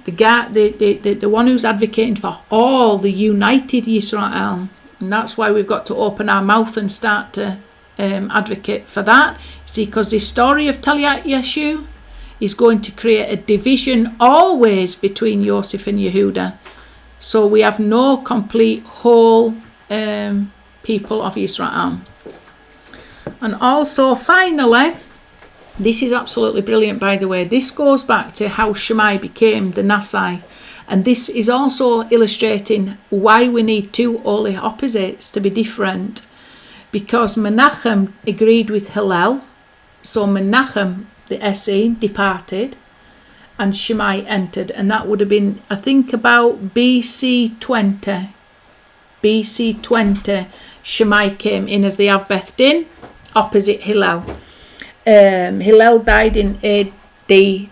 The one who's advocating for all the united Yisrael. And that's why we've got to open our mouth and start to advocate for that. See, because the story of Taliath Yeshu is going to create a division always between Yosef and Yehuda. So we have no complete whole people of Israel. And also, finally, This is absolutely brilliant, by the way. This goes back to how Shammai became the Nasai. And this is also illustrating why we need two holy opposites to be different. Because Menachem agreed with Hillel. So Menachem, the Essene, departed. And Shammai entered. And that would have been, I think, about BC 20. BC 20, Shammai came in as the Av Beth Din, opposite Hillel. Hillel died in AD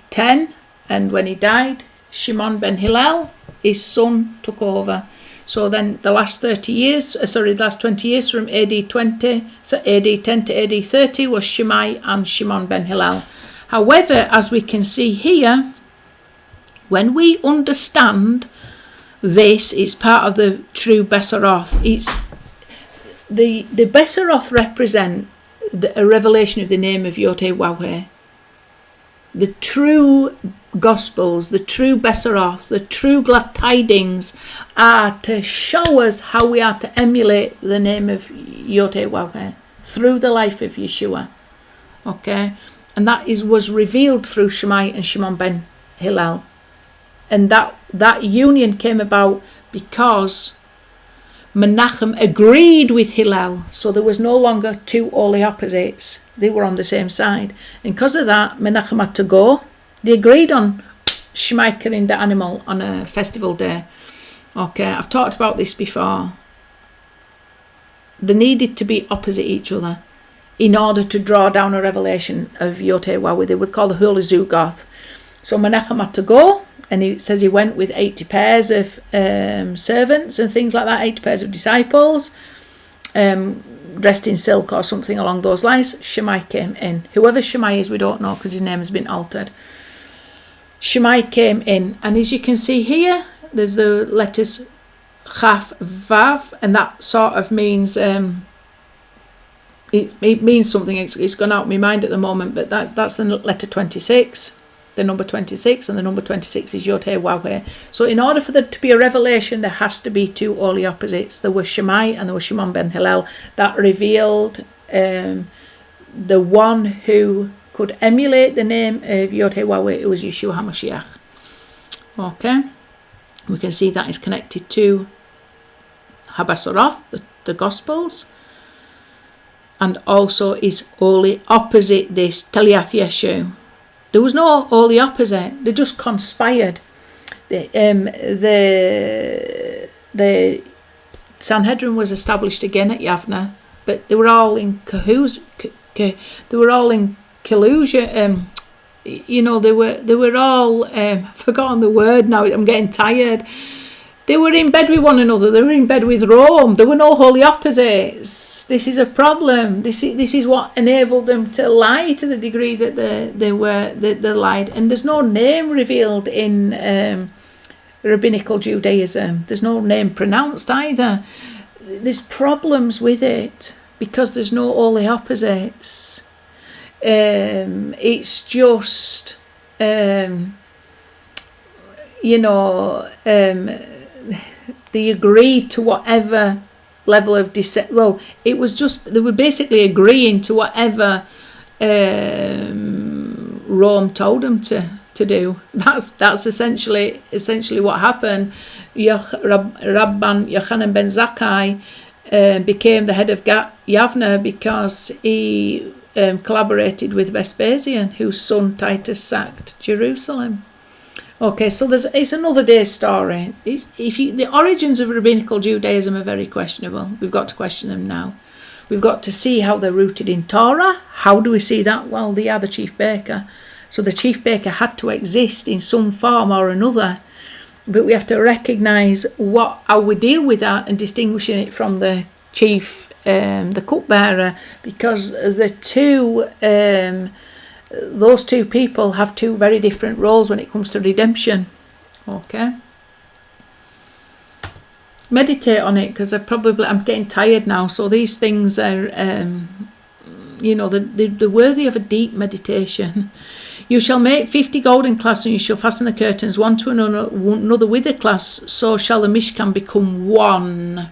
10, and when he died, Shimon ben Hillel, his son, took over. So then the last 20 years from AD 20, so AD 10 to AD 30 was Shammai and Shimon ben Hillel. However, as we can see here, when we understand this, it's part of the true Besaroth. It's the Besaroth represent a revelation of the name of Yod-Heh-Wah-Heh. The true Gospels, the true Besaroth, the true glad tidings are to show us how we are to emulate the name of Yod-Heh-Wah-Heh through the life of Yeshua. Okay? And that was revealed through Shammai and Shimon ben Hillel. And that union came about because Menachem agreed with Hillel, so there was no longer two holy opposites. They were on the same side. And because of that, Menachem had to go. They agreed on shmikering the animal on a festival day. Okay, I've talked about this before. They needed to be opposite each other in order to draw down a revelation of Yod-Heh-Wah-Heh. They would call the Holy Zugoth. So Menachem had to go. And he says he went with 80 pairs of servants and things like that, 80 pairs of disciples, dressed in silk or something along those lines. Shammai came in. Whoever Shammai is, we don't know because his name has been altered. Shammai came in. And as you can see here, there's the letters Chaf, Vav, and that sort of means, it means something. It's gone out of my mind at the moment, but that's the letter 26. The number 26, and the number 26 is Yod-Heh-Wah-Heh. So in order for there to be a revelation, there has to be two holy opposites. There was Shammai and there was Shimon ben Hillel. That revealed the one who could emulate the name of Yod-Heh-Wah-Heh. It was Yeshua HaMashiach. Okay. We can see that is connected to Habasaroth, the Gospels. And also is wholly opposite this Taliath Yeshu. There was no holy opposite. They just conspired. The Sanhedrin was established again at Yavna, but they were all in collusion. They were all. I've forgotten the word now. I'm getting tired. They were in bed with one another. They were in bed with Rome. There were no holy opposites. This is a problem. This is what enabled them to lie to the degree that they lied. And there's no name revealed in rabbinical Judaism. There's no name pronounced either. There's problems with it because there's no holy opposites. It's just, they agreed to whatever level of it was just they were basically agreeing to whatever Rome told them to do. That's essentially what happened. Rabban Yochanan ben Zakkai became the head of Yavna because he collaborated with Vespasian, whose son Titus sacked Jerusalem. Okay, so it's another day's story. The origins of rabbinical Judaism are very questionable. We've got to question them now. We've got to see how they're rooted in Torah. How do we see that? Well, they are the chief baker. So the chief baker had to exist in some form or another. But we have to recognise how we deal with that and distinguishing it from the chief, the cupbearer, because those two people have two very different roles when it comes to redemption. Okay. Meditate on it because I'm getting tired now. So these things are, they're worthy of a deep meditation. You shall make 50 golden clasps and you shall fasten the curtains one to another with a clasp. So shall the Mishkan become one.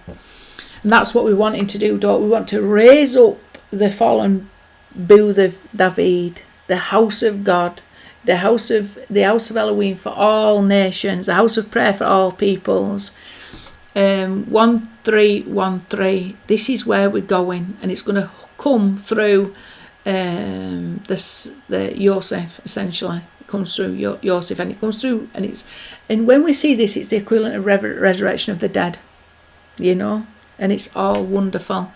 And that's what we're wanting to do, don't we? We want to raise up the fallen booth of David. the house of God, the house of Elohim for all nations, the house of prayer for all peoples. 1313. This is where we're going, and it's going to come through the Yosef, essentially. It comes through Yosef, and it comes through, and when we see this, it's the equivalent of resurrection of the dead, and it's all wonderful.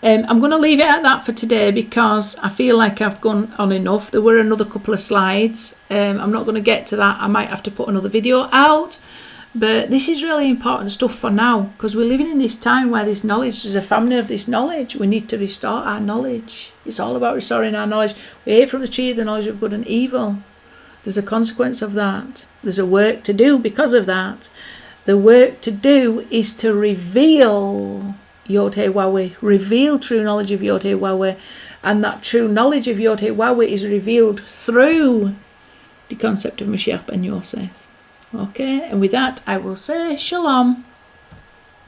I'm going to leave it at that for today because I feel like I've gone on enough. There were another couple of slides. I'm not going to get to that. I might have to put another video out. But this is really important stuff for now, because we're living in this time where this knowledge, there's a famine of this knowledge. We need to restore our knowledge. It's all about restoring our knowledge. We ate from the tree of the knowledge of good and evil. There's a consequence of that. There's a work to do because of that. The work to do is to reveal Yod-Heh-Wah-Weh, reveal true knowledge of Yod-Heh-Wah-Weh, and that true knowledge of Yod-Heh-Wah-Weh is revealed through the concept of Mashiach ben Yosef. Okay, and with that I will say Shalom.